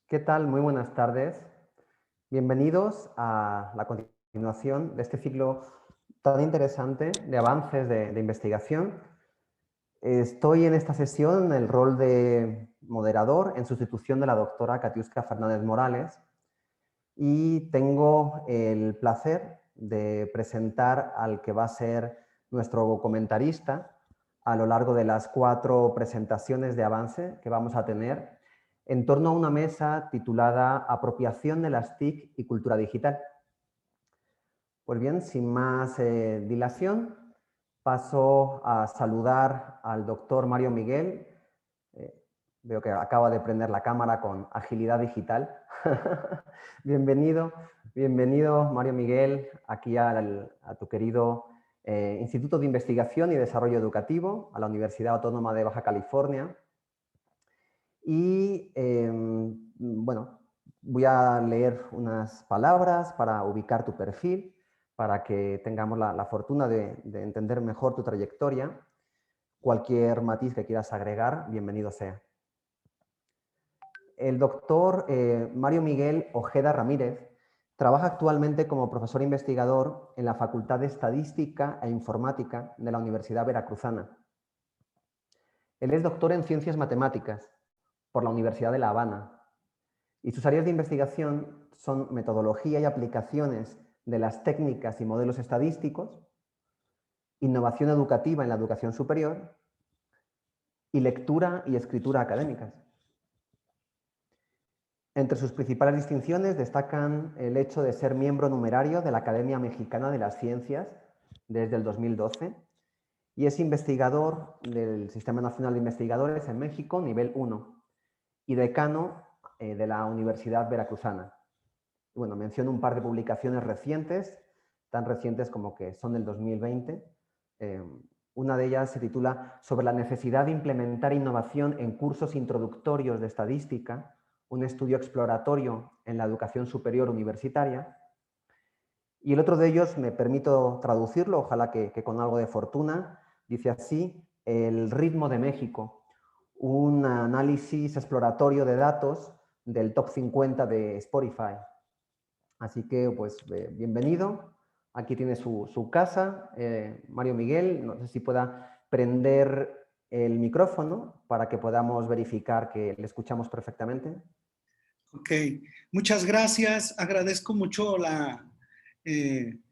¿Qué tal? Muy buenas tardes. Bienvenidos a la continuación de este ciclo tan interesante de avances de investigación. Estoy en esta sesión en el rol de moderador en sustitución de la doctora Katiuska Fernández Morales y tengo el placer de presentar al que va a ser nuestro comentarista a lo largo de las 4 presentaciones de avance que vamos a tener en torno a una mesa titulada Apropiación de las TIC y cultura digital. Pues bien, sin más dilación, paso a saludar al doctor Mario Miguel. Veo que acaba de prender la cámara con agilidad digital. Bienvenido, bienvenido Mario Miguel, aquí a tu querido Instituto de Investigación y Desarrollo Educativo, a la Universidad Autónoma de Baja California. Y bueno, voy a leer unas palabras para ubicar tu perfil, para que tengamos la fortuna de entender mejor tu trayectoria. Cualquier matiz que quieras agregar, bienvenido sea. El doctor Mario Miguel Ojeda Ramírez trabaja actualmente como profesor investigador en la Facultad de Estadística e Informática de la Universidad Veracruzana. Él es doctor en Ciencias Matemáticas por la Universidad de La Habana y sus áreas de investigación son metodología y aplicaciones de las técnicas y modelos estadísticos, innovación educativa en la educación superior y lectura y escritura académicas. Entre sus principales distinciones destacan el hecho de ser miembro numerario de la Academia Mexicana de las Ciencias desde el 2012 y es investigador del Sistema Nacional de Investigadores en México, nivel 1, y decano de la Universidad Veracruzana. Y bueno, menciono un par de publicaciones recientes, tan recientes como que son del 2020. Una de ellas se titula Sobre la necesidad de implementar innovación en cursos introductorios de estadística, un estudio exploratorio en la educación superior universitaria. Y el otro de ellos, me permito traducirlo, ojalá que con algo de fortuna, dice así: El ritmo de México, un análisis exploratorio de datos del top 50 de Spotify. Así que, pues, bienvenido. Aquí tiene su casa, Mario Miguel. No sé si pueda prender el micrófono para que podamos verificar que le escuchamos perfectamente. Ok, muchas gracias. Agradezco mucho la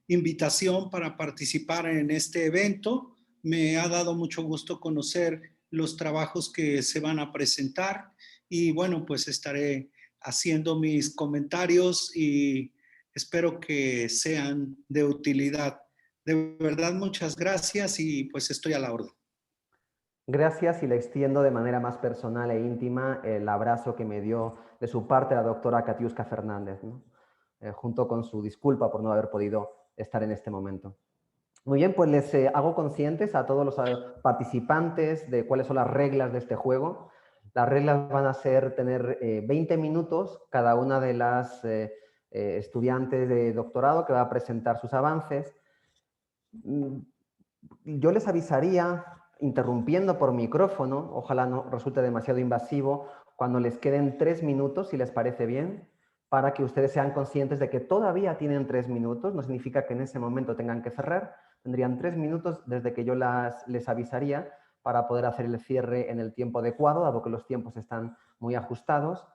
invitación para participar en este evento. Me ha dado mucho gusto conocer los trabajos que se van a presentar y bueno, pues estaré haciendo mis comentarios y espero que sean de utilidad. De verdad, muchas gracias y pues estoy a la orden. Gracias, y le extiendo de manera más personal e íntima el abrazo que me dio de su parte la doctora Katiuska Fernández, ¿no? Junto con su disculpa por no haber podido estar en este momento. Muy bien, pues les hago conscientes a todos los participantes de cuáles son las reglas de este juego. Las reglas van a ser tener 20 minutos cada una de las estudiantes de doctorado que va a presentar sus avances. Yo les avisaría interrumpiendo por micrófono, ojalá no resulte demasiado invasivo, cuando les queden 3 minutos, si les parece bien, para que ustedes sean conscientes de que todavía tienen 3 minutos, no significa que en ese momento tengan que cerrar, tendrían 3 minutos desde que yo les avisaría para poder hacer el cierre en el tiempo adecuado, dado que los tiempos están muy ajustados.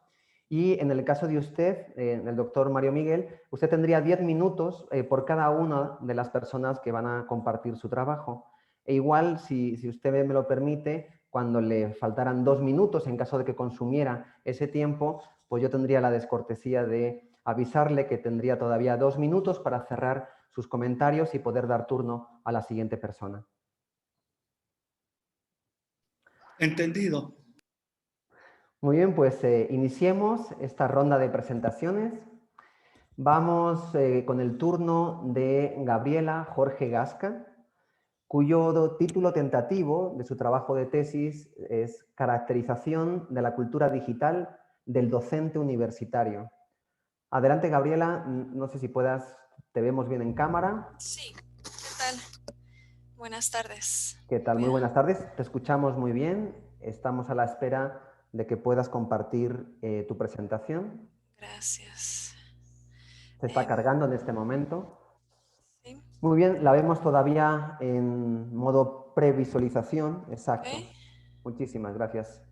Y en el caso de usted, el doctor Mario Miguel, usted tendría 10 minutos por cada una de las personas que van a compartir su trabajo. E igual, si usted me lo permite, cuando le faltaran 2 minutos, en caso de que consumiera ese tiempo, pues yo tendría la descortesía de avisarle que tendría todavía 2 minutos para cerrar sus comentarios y poder dar turno a la siguiente persona. Entendido. Muy bien, pues iniciemos esta ronda de presentaciones. Vamos con el turno de Gabriela Jorge Gasca, cuyo título tentativo de su trabajo de tesis es Caracterización de la cultura digital del docente universitario. Adelante, Gabriela, no sé si puedas, te vemos bien en cámara. Sí, ¿qué tal? Buenas tardes. ¿Qué tal? Muy buenas tardes, te escuchamos muy bien. Estamos a la espera de que puedas compartir tu presentación. Gracias. Se está cargando en este momento. Sí. Muy bien, la vemos todavía en modo previsualización. Exacto. Ok. Muchísimas gracias.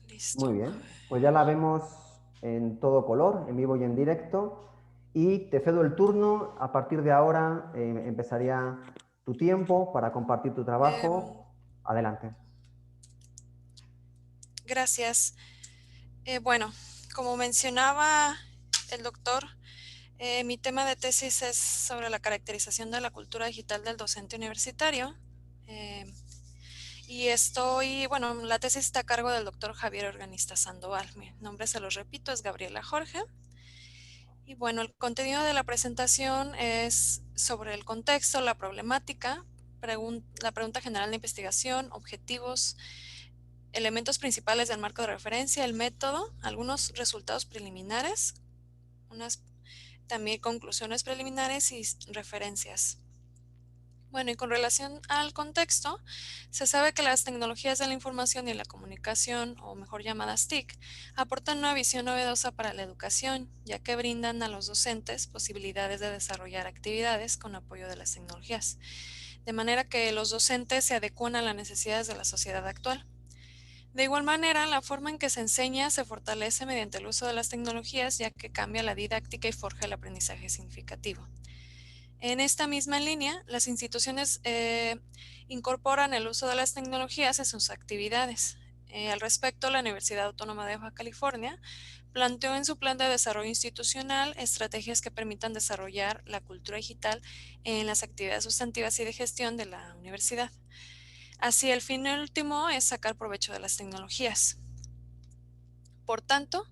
Listo. Muy bien, pues ya la vemos en todo color, en vivo y en directo. Y te cedo el turno. A partir de ahora empezaría tu tiempo para compartir tu trabajo. Adelante. Gracias. Bueno, como mencionaba el doctor, mi tema de tesis es sobre la caracterización de la cultura digital del docente universitario. Bueno, la tesis está a cargo del doctor Javier Organista Sandoval. Mi nombre, se los repito, es Gabriela Jorge. Y bueno, el contenido de la presentación es sobre el contexto, la problemática, la pregunta general de investigación, objetivos, elementos principales del marco de referencia, el método, algunos resultados preliminares, también conclusiones preliminares y referencias. Bueno, y con relación al contexto, se sabe que las tecnologías de la información y la comunicación, o mejor llamadas TIC, aportan una visión novedosa para la educación, ya que brindan a los docentes posibilidades de desarrollar actividades con apoyo de las tecnologías, de manera que los docentes se adecúan a las necesidades de la sociedad actual. De igual manera, la forma en que se enseña se fortalece mediante el uso de las tecnologías, ya que cambia la didáctica y forja el aprendizaje significativo. En esta misma línea, las instituciones incorporan el uso de las tecnologías en sus actividades. Al respecto, la Universidad Autónoma de Baja California planteó en su plan de desarrollo institucional estrategias que permitan desarrollar la cultura digital en las actividades sustantivas y de gestión de la universidad. Así, el fin último es sacar provecho de las tecnologías. Por tanto,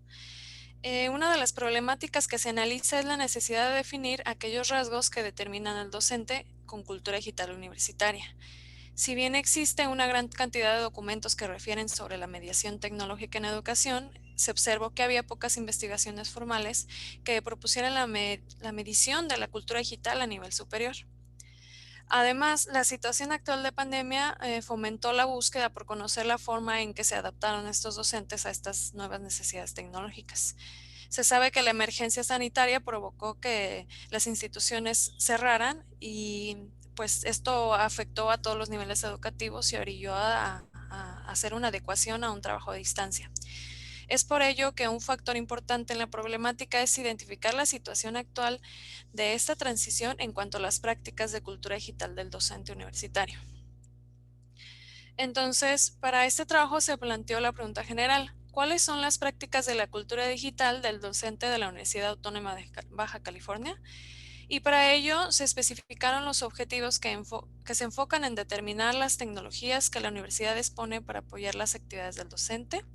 una de las problemáticas que se analiza es la necesidad de definir aquellos rasgos que determinan al docente con cultura digital universitaria. Si bien existe una gran cantidad de documentos que refieren sobre la mediación tecnológica en educación, se observó que había pocas investigaciones formales que propusieran la medición de la cultura digital a nivel superior. Además, la situación actual de pandemia fomentó la búsqueda por conocer la forma en que se adaptaron estos docentes a estas nuevas necesidades tecnológicas. Se sabe que la emergencia sanitaria provocó que las instituciones cerraran y pues esto afectó a todos los niveles educativos y orilló a hacer una adecuación a un trabajo a distancia. Es por ello que un factor importante en la problemática es identificar la situación actual de esta transición en cuanto a las prácticas de cultura digital del docente universitario. Entonces, para este trabajo se planteó la pregunta general: ¿cuáles son las prácticas de la cultura digital del docente de la Universidad Autónoma de Baja California? Y para ello se especificaron los objetivos que se enfocan en determinar las tecnologías que la universidad dispone para apoyar las actividades del docente,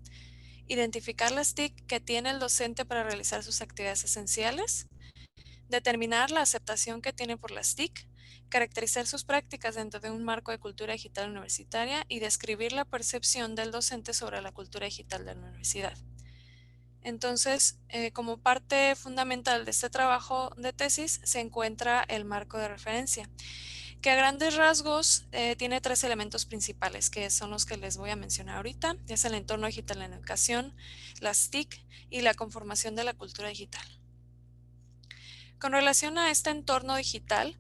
identificar las TIC que tiene el docente para realizar sus actividades esenciales, determinar la aceptación que tiene por las TIC, caracterizar sus prácticas dentro de un marco de cultura digital universitaria y describir la percepción del docente sobre la cultura digital de la universidad. Entonces, como parte fundamental de este trabajo de tesis se encuentra el marco de referencia, que a grandes rasgos tiene tres elementos principales, que son los que les voy a mencionar ahorita. Es el entorno digital en la educación, las TIC y la conformación de la cultura digital. Con relación a este entorno digital,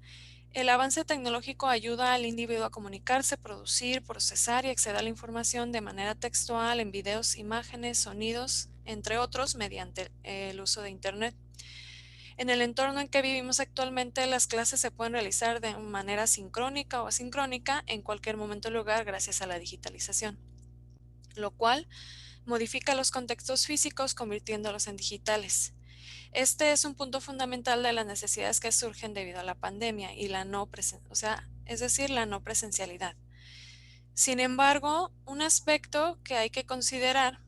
el avance tecnológico ayuda al individuo a comunicarse, producir, procesar y acceder a la información de manera textual, en videos, imágenes, sonidos, entre otros, mediante el uso de Internet. En el entorno en que vivimos actualmente, las clases se pueden realizar de manera sincrónica o asincrónica en cualquier momento o lugar gracias a la digitalización, lo cual modifica los contextos físicos convirtiéndolos en digitales. Este es un punto fundamental de las necesidades que surgen debido a la pandemia y la no presencialidad. Sin embargo, un aspecto que hay que considerar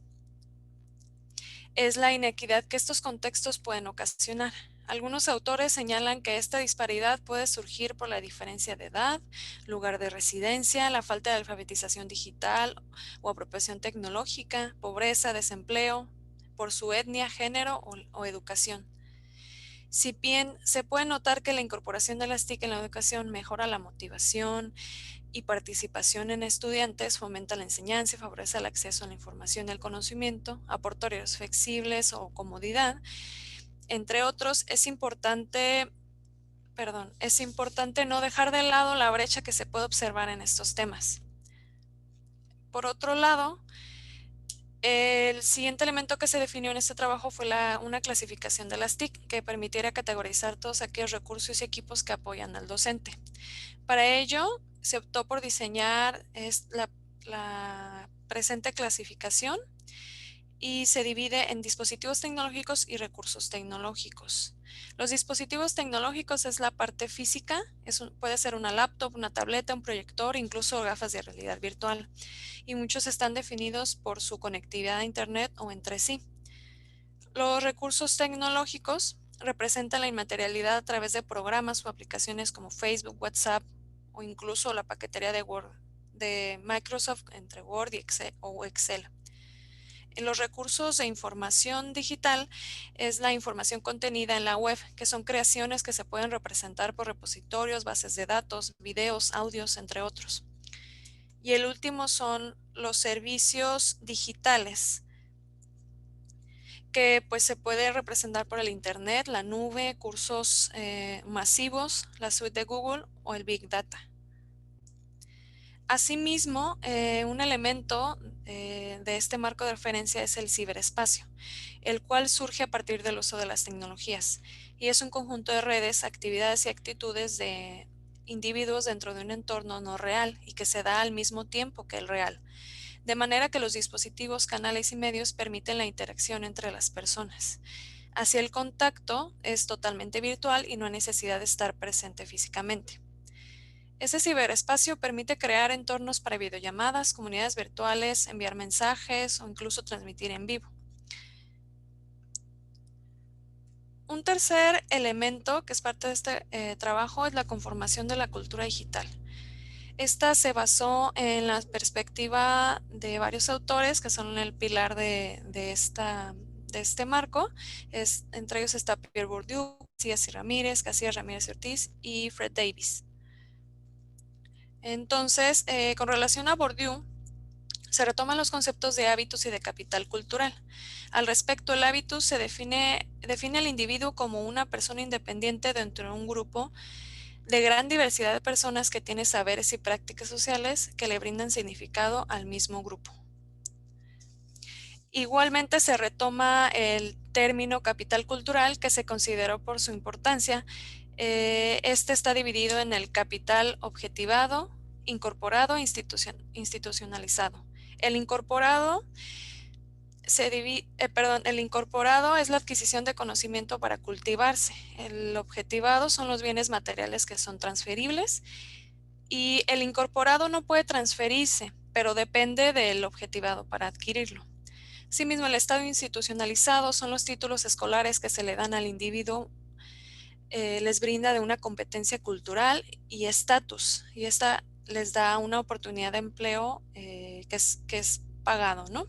es la inequidad que estos contextos pueden ocasionar. Algunos autores señalan que esta disparidad puede surgir por la diferencia de edad, lugar de residencia, la falta de alfabetización digital o apropiación tecnológica, pobreza, desempleo, por su etnia, género o educación. Si bien se puede notar que la incorporación de las TIC en la educación mejora la motivación y participación en estudiantes fomenta la enseñanza y favorece el acceso a la información y al conocimiento, aporta horarios flexibles o comodidad. Entre otros, es importante no dejar de lado la brecha que se puede observar en estos temas. Por otro lado, el siguiente elemento que se definió en este trabajo fue una clasificación de las TIC que permitiera categorizar todos aquellos recursos y equipos que apoyan al docente. Para ello, se optó por diseñar la presente clasificación y se divide en dispositivos tecnológicos y recursos tecnológicos. Los dispositivos tecnológicos es la parte física, puede ser una laptop, una tableta, un proyector, incluso gafas de realidad virtual. Y muchos están definidos por su conectividad a Internet o entre sí. Los recursos tecnológicos representan la inmaterialidad a través de programas o aplicaciones como Facebook, WhatsApp o incluso la paquetería de Word de Microsoft entre Word y Excel. En los recursos de información digital es la información contenida en la web, que son creaciones que se pueden representar por repositorios, bases de datos, videos, audios, entre otros. Y el último son los servicios digitales, que pues se puede representar por el Internet, la nube, cursos masivos, la suite de Google o el Big Data. Asimismo, un elemento de este marco de referencia es el ciberespacio, el cual surge a partir del uso de las tecnologías y es un conjunto de redes, actividades y actitudes de individuos dentro de un entorno no real y que se da al mismo tiempo que el real, de manera que los dispositivos, canales y medios permiten la interacción entre las personas. Así el contacto es totalmente virtual y no hay necesidad de estar presente físicamente. Ese ciberespacio permite crear entornos para videollamadas, comunidades virtuales, enviar mensajes o incluso transmitir en vivo. Un tercer elemento que es parte de este trabajo es la conformación de la cultura digital. Esta se basó en la perspectiva de varios autores que son el pilar de este marco. Entre ellos está Pierre Bourdieu, Casillas Ramírez Ortiz y Fred Davis. Entonces, con relación a Bourdieu, se retoman los conceptos de hábitos y de capital cultural. Al respecto, el hábitus se define al individuo como una persona independiente dentro de un grupo de gran diversidad de personas que tiene saberes y prácticas sociales que le brindan significado al mismo grupo. Igualmente se retoma el término capital cultural que se consideró por su importancia. Este está dividido en el capital objetivado, incorporado e institucionalizado. El incorporado es la adquisición de conocimiento para cultivarse. El objetivado son los bienes materiales que son transferibles y el incorporado no puede transferirse, pero depende del objetivado para adquirirlo. Asimismo, el estado institucionalizado son los títulos escolares que se le dan al individuo, les brinda de una competencia cultural y estatus, y esta les da una oportunidad de empleo que es pagado, ¿no?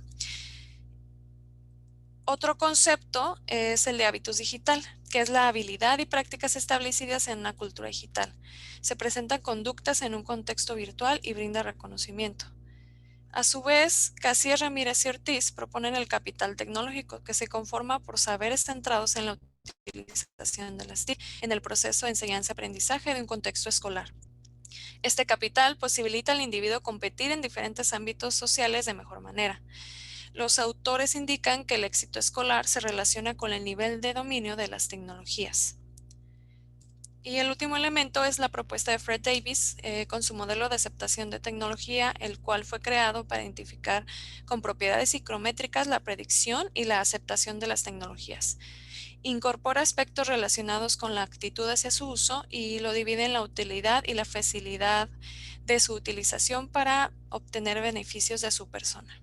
Otro concepto es el de hábitos digital, que es la habilidad y prácticas establecidas en una cultura digital. Se presentan conductas en un contexto virtual y brinda reconocimiento. A su vez, Casillas Ramírez y Ortiz proponen el capital tecnológico, que se conforma por saberes centrados en la utilización de las TIC en el proceso de enseñanza-aprendizaje de un contexto escolar. Este capital posibilita al individuo competir en diferentes ámbitos sociales de mejor manera. Los autores indican que el éxito escolar se relaciona con el nivel de dominio de las tecnologías. Y el último elemento es la propuesta de Fred Davis con su modelo de aceptación de tecnología, el cual fue creado para identificar con propiedades psicométricas la predicción y la aceptación de las tecnologías. Incorpora aspectos relacionados con la actitud hacia su uso y lo divide en la utilidad y la facilidad de su utilización para obtener beneficios de su persona.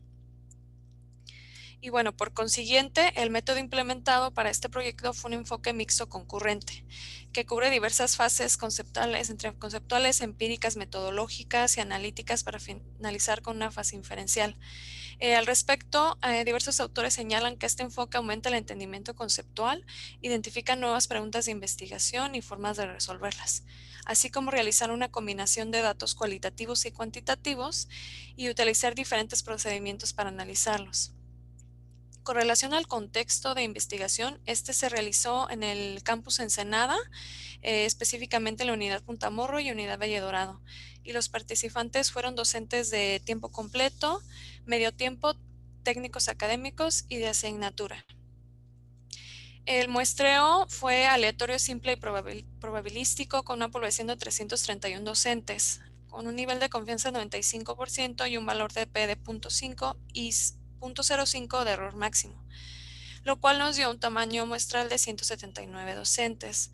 Y bueno, por consiguiente, el método implementado para este proyecto fue un enfoque mixto concurrente, que cubre diversas fases conceptuales, entre conceptuales, empíricas, metodológicas y analíticas para finalizar con una fase inferencial. Al respecto, diversos autores señalan que este enfoque aumenta el entendimiento conceptual, identifica nuevas preguntas de investigación y formas de resolverlas, así como realizar una combinación de datos cualitativos y cuantitativos y utilizar diferentes procedimientos para analizarlos. Con relación al contexto de investigación, este se realizó en el campus Ensenada, específicamente en la unidad Puntamorro y unidad Valle Dorado. Y los participantes fueron docentes de tiempo completo, medio tiempo, técnicos académicos y de asignatura. El muestreo fue aleatorio, simple y probabilístico con una población de 331 docentes, con un nivel de confianza de 95% y un valor de P de 0.5 y 0.05 de error máximo, lo cual nos dio un tamaño muestral de 179 docentes.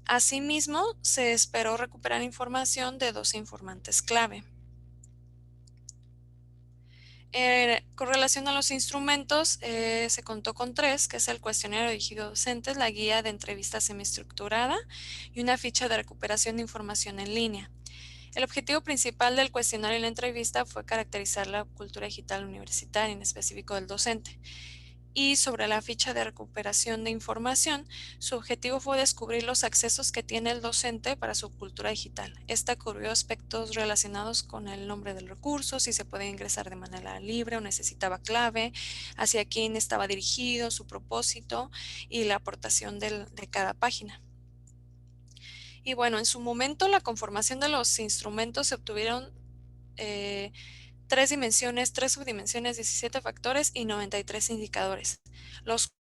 Asimismo, se esperó recuperar información de 12 informantes clave. Con relación a los instrumentos, se contó con 3, que es el cuestionario dirigido a docentes, la guía de entrevista semiestructurada y una ficha de recuperación de información en línea. El objetivo principal del cuestionario y la entrevista fue caracterizar la cultura digital universitaria, en específico del docente. Y sobre la ficha de recuperación de información, su objetivo fue descubrir los accesos que tiene el docente para su cultura digital. Esta cubrió aspectos relacionados con el nombre del recurso, si se puede ingresar de manera libre o necesitaba clave, hacia quién estaba dirigido, su propósito y la aportación de cada página. Y bueno, en su momento la conformación de los instrumentos se obtuvieron 3 dimensiones, 3 subdimensiones, 17 factores y 93 indicadores. Los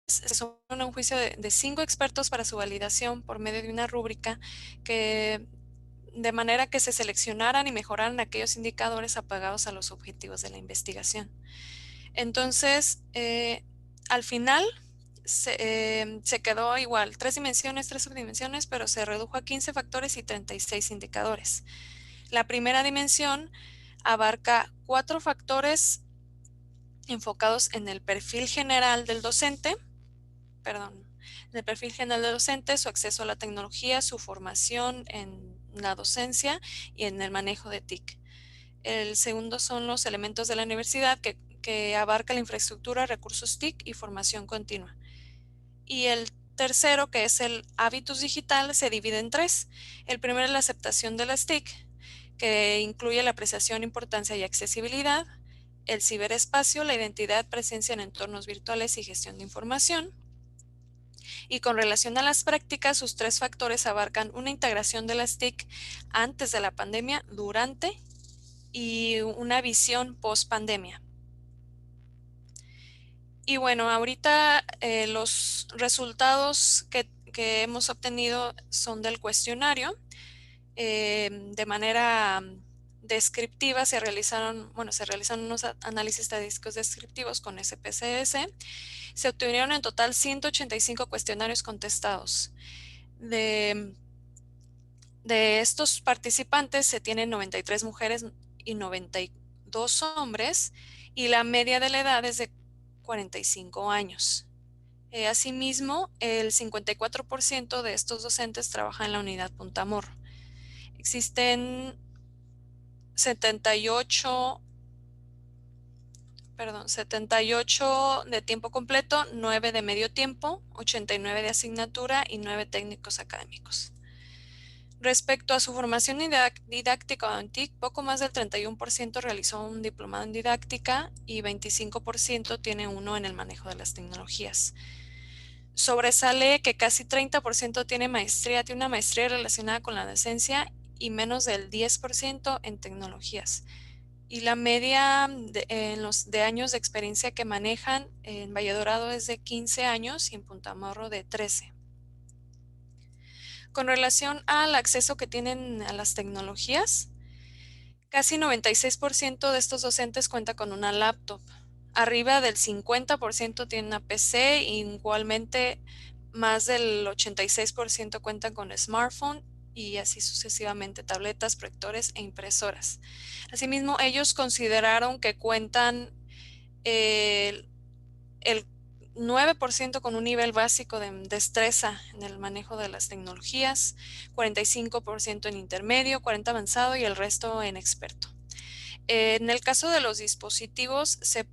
se sometieron a un juicio de 5 expertos para su validación por medio de una rúbrica de manera que se seleccionaran y mejoraran aquellos indicadores apagados a los objetivos de la investigación. Entonces, al final se quedó igual, 3 dimensiones, 3 subdimensiones, pero se redujo a 15 factores y 36 indicadores. La primera dimensión abarca 4 factores enfocados en el perfil general del docente, su acceso a la tecnología, su formación en la docencia y en el manejo de TIC. El segundo son los elementos de la universidad que abarca la infraestructura, recursos TIC y formación continua. Y el tercero, que es el hábitus digital, se divide en 3. El primero es la aceptación de las TIC, que incluye la apreciación, importancia y accesibilidad, el ciberespacio, la identidad, presencia en entornos virtuales y gestión de información. Y con relación a las prácticas, sus 3 factores abarcan una integración de las TIC antes de la pandemia, durante y una visión post pandemia. Y bueno, ahorita los resultados que hemos obtenido son del cuestionario. De manera descriptiva se realizaron unos análisis estadísticos descriptivos con SPSS. Se obtuvieron en total 185 cuestionarios contestados. De estos participantes se tienen 93 mujeres y 92 hombres, y la media de la edad es de 45 años. Asimismo, el 54% de estos docentes trabaja en la unidad Puntamorro. Existen 78 de tiempo completo, 9 de medio tiempo, 89 de asignatura y 9 técnicos académicos. Respecto a su formación didáctica en TIC, poco más del 31% realizó un diplomado en didáctica y 25% tiene uno en el manejo de las tecnologías. Sobresale que casi 30% tiene una maestría relacionada con la docencia y menos del 10% en tecnologías. Y la media de años de experiencia que manejan en Valle Dorado es de 15 años y en Puntamorro de 13. Con relación al acceso que tienen a las tecnologías, casi 96% de estos docentes cuenta con una laptop. Arriba del 50% tiene una PC, y igualmente más del 86% cuentan con smartphone y así sucesivamente, tabletas, proyectores e impresoras. Asimismo, ellos consideraron que cuentan el 9% con un nivel básico de destreza en el manejo de las tecnologías, 45% en intermedio, 40% avanzado y el resto en experto. En el caso de los dispositivos, se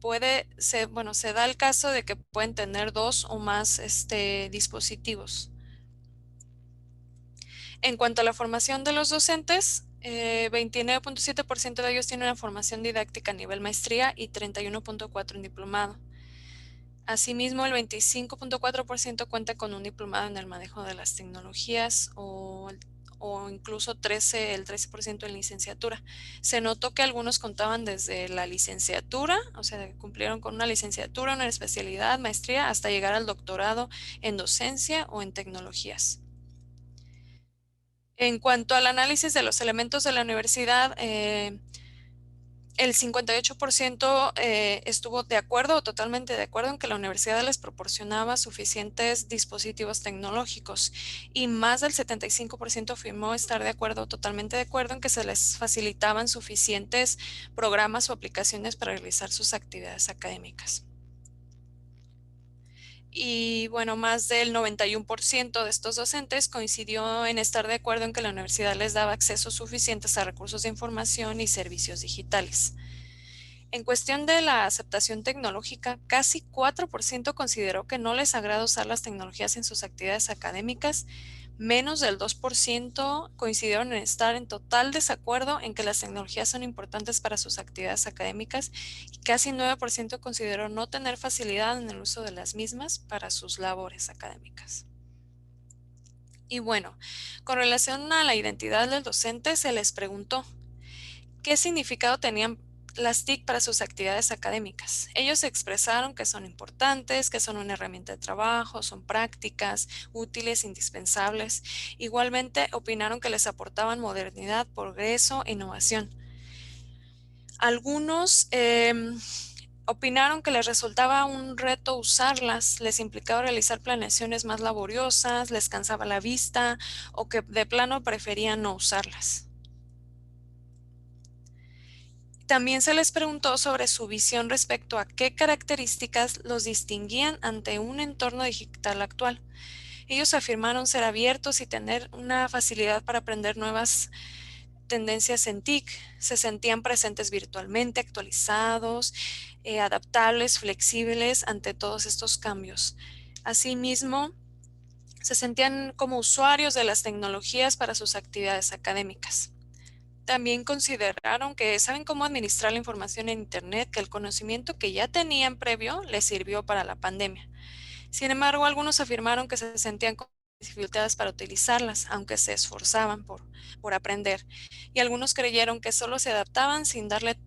da el caso de que pueden tener 2 o más dispositivos. En cuanto a la formación de los docentes, 29.7% de ellos tienen una formación didáctica a nivel maestría y 31.4% en diplomado. Asimismo, el 25.4% cuenta con un diplomado en el manejo de las tecnologías o incluso el 13% en licenciatura. Se notó que algunos contaban desde la licenciatura, o sea, cumplieron con una licenciatura, una especialidad, maestría, hasta llegar al doctorado en docencia o en tecnologías. En cuanto al análisis de los elementos de la universidad, el 58% estuvo de acuerdo o totalmente de acuerdo en que la universidad les proporcionaba suficientes dispositivos tecnológicos y más del 75% afirmó estar de acuerdo o totalmente de acuerdo en que se les facilitaban suficientes programas o aplicaciones para realizar sus actividades académicas. Y bueno, más del 91% de estos docentes coincidió en estar de acuerdo en que la universidad les daba acceso suficientes a recursos de información y servicios digitales. En cuestión de la aceptación tecnológica, casi 4% consideró que no les agrada usar las tecnologías en sus actividades académicas, menos del 2% coincidieron en estar en total desacuerdo en que las tecnologías son importantes para sus actividades académicas y casi 9% consideró no tener facilidad en el uso de las mismas para sus labores académicas. Y bueno, con relación a la identidad del docente, se les preguntó ¿qué significado tenían las TIC para sus actividades académicas? Ellos expresaron que son importantes, que son una herramienta de trabajo, son prácticas, útiles, indispensables. Igualmente opinaron que les aportaban modernidad, progreso e innovación. Algunos opinaron que les resultaba un reto usarlas, les implicaba realizar planeaciones más laboriosas, les cansaba la vista o que de plano preferían no usarlas. También se les preguntó sobre su visión respecto a qué características los distinguían ante un entorno digital actual. Ellos afirmaron ser abiertos y tener una facilidad para aprender nuevas tendencias en TIC. Se sentían presentes virtualmente, actualizados, adaptables, flexibles ante todos estos cambios. Asimismo, se sentían como usuarios de las tecnologías para sus actividades académicas. También consideraron que saben cómo administrar la información en Internet, que el conocimiento que ya tenían previo les sirvió para la pandemia. Sin embargo, algunos afirmaron que se sentían con dificultades para utilizarlas, aunque se esforzaban por aprender. Y algunos creyeron que solo se adaptaban sin darle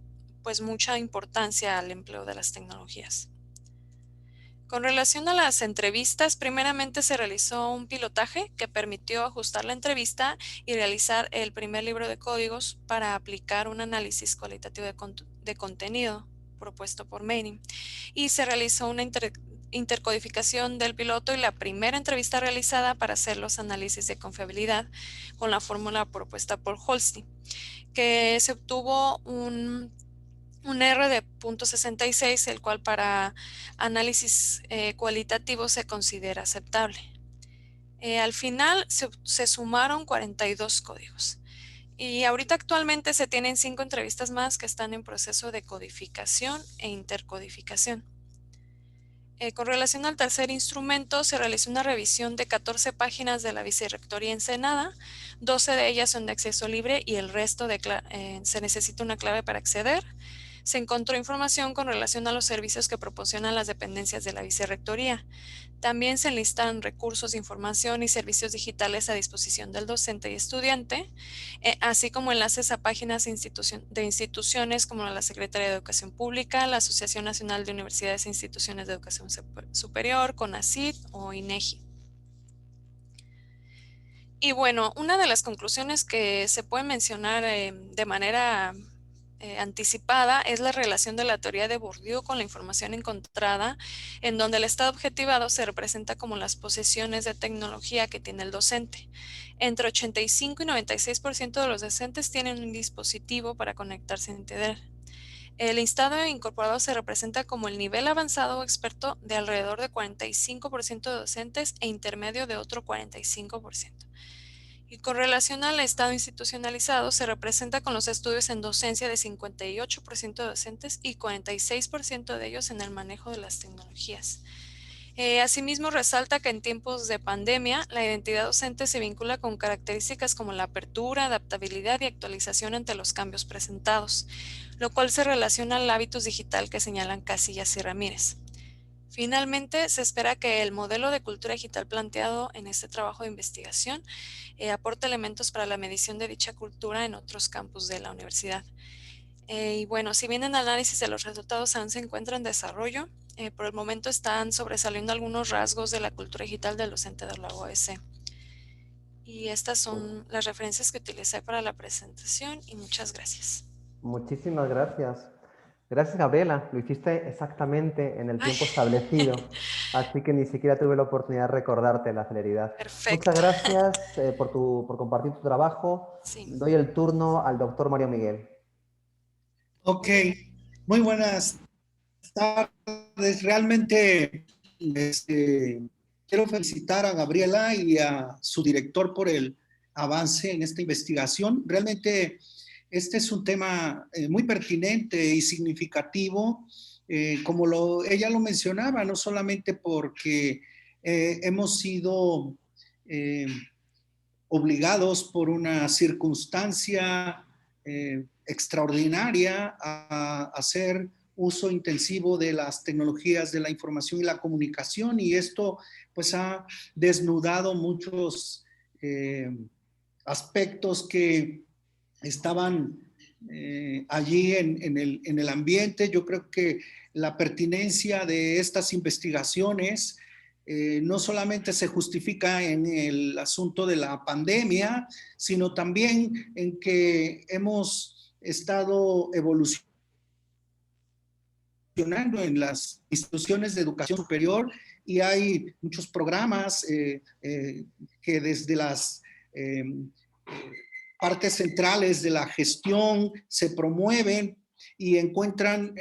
pues mucha importancia al empleo de las tecnologías. Con relación a las entrevistas, primeramente se realizó un pilotaje que permitió ajustar la entrevista y realizar el primer libro de códigos para aplicar un análisis cualitativo de contenido propuesto por Meiring. Y se realizó una intercodificación del piloto y la primera entrevista realizada para hacer los análisis de confiabilidad con la fórmula propuesta por Holstein, que se obtuvo un R de 0.66, el cual para análisis cualitativo se considera aceptable. Al final se sumaron 42 códigos. Y ahorita actualmente se tienen 5 entrevistas más que están en proceso de codificación e intercodificación. Con relación al tercer instrumento, se realizó una revisión de 14 páginas de la Vicerrectoría Ensenada, 12 de ellas son de acceso libre y el resto se necesita una clave para acceder. Se encontró información con relación a los servicios que proporcionan las dependencias de la Vicerrectoría. También se enlistan recursos de información y servicios digitales a disposición del docente y estudiante, así como enlaces a páginas de instituciones como la Secretaría de Educación Pública, la Asociación Nacional de Universidades e Instituciones de Educación Superior, CONACYT o INEGI. Y bueno, una de las conclusiones que se puede mencionar de manera anticipada es la relación de la teoría de Bourdieu con la información encontrada, en donde el estado objetivado se representa como las posesiones de tecnología que tiene el docente. Entre 85 y 96% de los docentes tienen un dispositivo para conectarse a Internet. El estado incorporado se representa como el nivel avanzado o experto de alrededor de 45% de docentes e intermedio de otro 45%. Y con relación al estado institucionalizado, se representa con los estudios en docencia de 58% de docentes y 46% de ellos en el manejo de las tecnologías. Asimismo, resalta que en tiempos de pandemia, la identidad docente se vincula con características como la apertura, adaptabilidad y actualización ante los cambios presentados, lo cual se relaciona al hábitus digital que señalan Casillas y Ramírez. Finalmente, se espera que el modelo de cultura digital planteado en este trabajo de investigación aporte elementos para la medición de dicha cultura en otros campus de la universidad. Y bueno, si bien el análisis de los resultados aún se encuentra en desarrollo, por el momento están sobresaliendo algunos rasgos de la cultura digital del docente de la UABC. Y estas son las referencias que utilicé para la presentación y muchas gracias. Muchísimas gracias. Gracias, Gabriela. Lo hiciste exactamente en el tiempo Ay. establecido, así que ni siquiera tuve la oportunidad de recordarte la celeridad. Muchas Perfecto. gracias por compartir tu trabajo. Sí. Doy el turno al doctor Mario Miguel. Ok, muy buenas tardes. Realmente quiero felicitar a Gabriela y a su director por el avance en esta investigación. Realmente este es un tema muy pertinente y significativo, como ella lo mencionaba, no solamente porque hemos sido obligados por una circunstancia extraordinaria a hacer uso intensivo de las tecnologías de la información y la comunicación, y esto pues ha desnudado muchos aspectos que estaban allí en el ambiente. Yo creo que la pertinencia de estas investigaciones no solamente se justifica en el asunto de la pandemia, sino también en que hemos estado evolucionando en las instituciones de educación superior y hay muchos programas que desde las partes centrales de la gestión se promueven y encuentran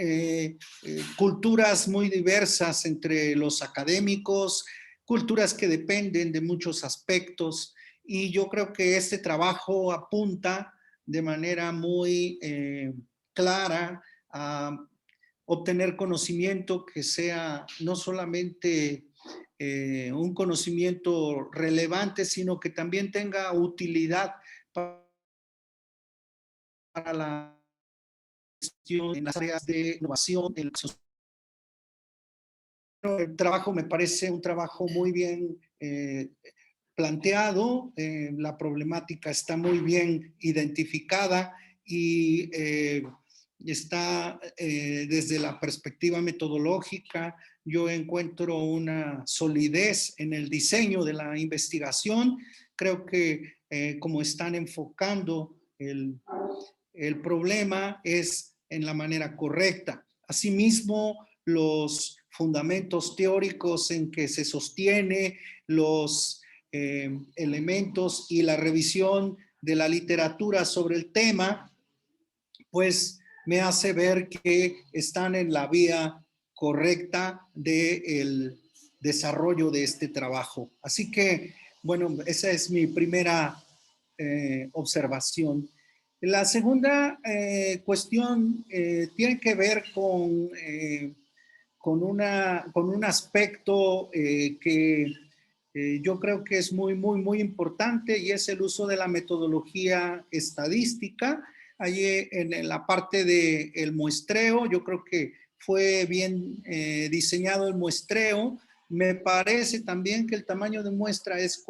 culturas muy diversas entre los académicos, culturas que dependen de muchos aspectos, y yo creo que este trabajo apunta de manera muy clara a obtener conocimiento que sea no solamente un conocimiento relevante, sino que también tenga utilidad para la gestión en las áreas de innovación. El trabajo me parece un trabajo muy bien planteado, la problemática está muy bien identificada y está desde la perspectiva metodológica. Yo encuentro una solidez en el diseño de la investigación. Creo que como están enfocando el problema es en la manera correcta. Asimismo, los fundamentos teóricos en que se sostiene, los elementos y la revisión de la literatura sobre el tema, pues me hace ver que están en la vía correcta del desarrollo de este trabajo. Así que, bueno, esa es mi primera observación. La segunda cuestión tiene que ver con un aspecto que yo creo que es muy importante, y es el uso de la metodología estadística. Allí en la parte del muestreo, yo creo que fue bien diseñado el muestreo. Me parece también que el tamaño de muestra es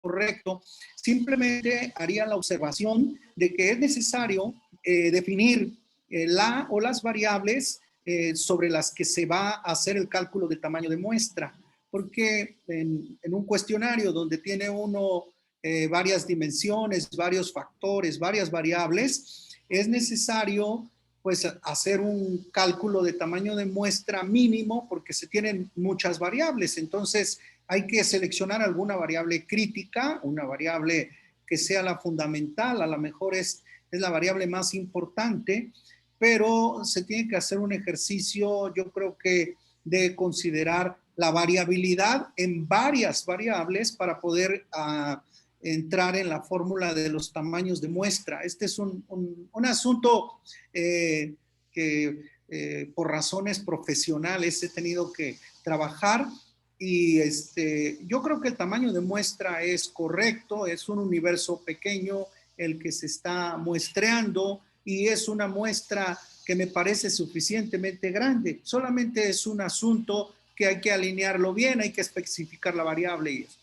correcto. Simplemente haría la observación de que es necesario definir la o las variables sobre las que se va a hacer el cálculo de tamaño de muestra, porque en un cuestionario donde tiene uno varias dimensiones, varios factores, varias variables, es necesario pues hacer un cálculo de tamaño de muestra mínimo porque se tienen muchas variables. Entonces hay que seleccionar alguna variable crítica, una variable que sea la fundamental, a lo mejor es la variable más importante, pero se tiene que hacer un ejercicio, yo creo que de considerar la variabilidad en varias variables para poder entrar en la fórmula de los tamaños de muestra. Este es un asunto que por razones profesionales he tenido que trabajar y yo creo que el tamaño de muestra es correcto, es un universo pequeño el que se está muestreando y es una muestra que me parece suficientemente grande. Solamente es un asunto que hay que alinearlo bien, hay que especificar la variable y eso.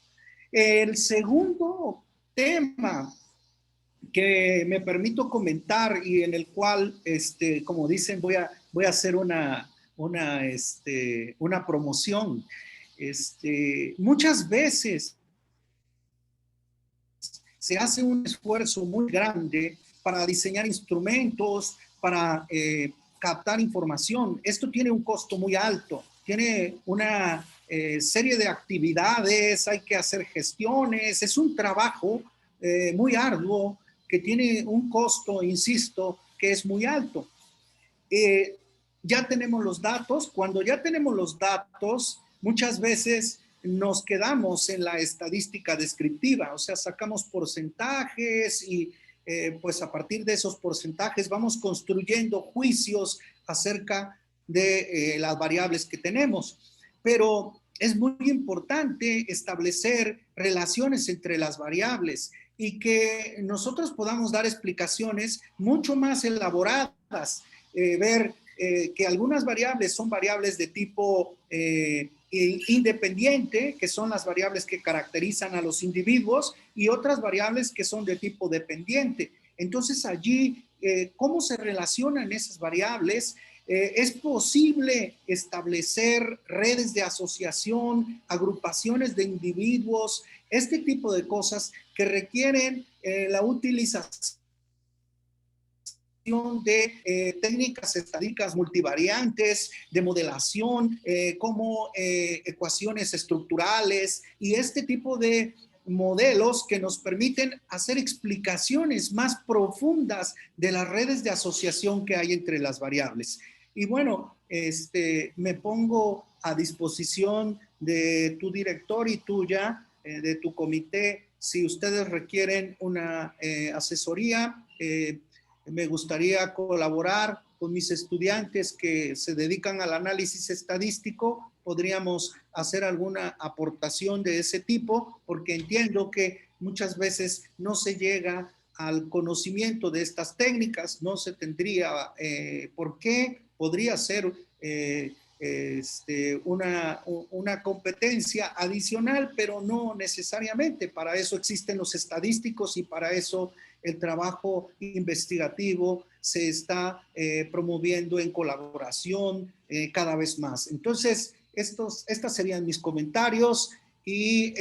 El segundo tema que me permito comentar y en el cual, como dicen, voy a hacer una promoción. Muchas veces se hace un esfuerzo muy grande para diseñar instrumentos, para captar información. Esto tiene un costo muy alto, tiene una serie de actividades, hay que hacer gestiones, es un trabajo muy arduo que tiene un costo, insisto, que es muy alto. Ya tenemos los datos. Cuando ya tenemos los datos, muchas veces nos quedamos en la estadística descriptiva, o sea, sacamos porcentajes y pues a partir de esos porcentajes vamos construyendo juicios acerca de las variables que tenemos. Pero es muy importante establecer relaciones entre las variables y que nosotros podamos dar explicaciones mucho más elaboradas, ver que algunas variables son variables de tipo independiente, que son las variables que caracterizan a los individuos, y otras variables que son de tipo dependiente. Entonces allí, ¿cómo se relacionan esas variables? Es posible establecer redes de asociación, agrupaciones de individuos, este tipo de cosas que requieren la utilización de técnicas estadísticas multivariantes, de modelación, como ecuaciones estructurales y este tipo de modelos que nos permiten hacer explicaciones más profundas de las redes de asociación que hay entre las variables. Y bueno, me pongo a disposición de tu director y tuya, de tu comité, si ustedes requieren una asesoría. Me gustaría colaborar con mis estudiantes que se dedican al análisis estadístico. Podríamos hacer alguna aportación de ese tipo, porque entiendo que muchas veces no se llega al conocimiento de estas técnicas, no se tendría por qué, podría ser una competencia adicional, pero no necesariamente. Para eso existen los estadísticos y para eso el trabajo investigativo se está promoviendo en colaboración cada vez más. Entonces, estos serían mis comentarios y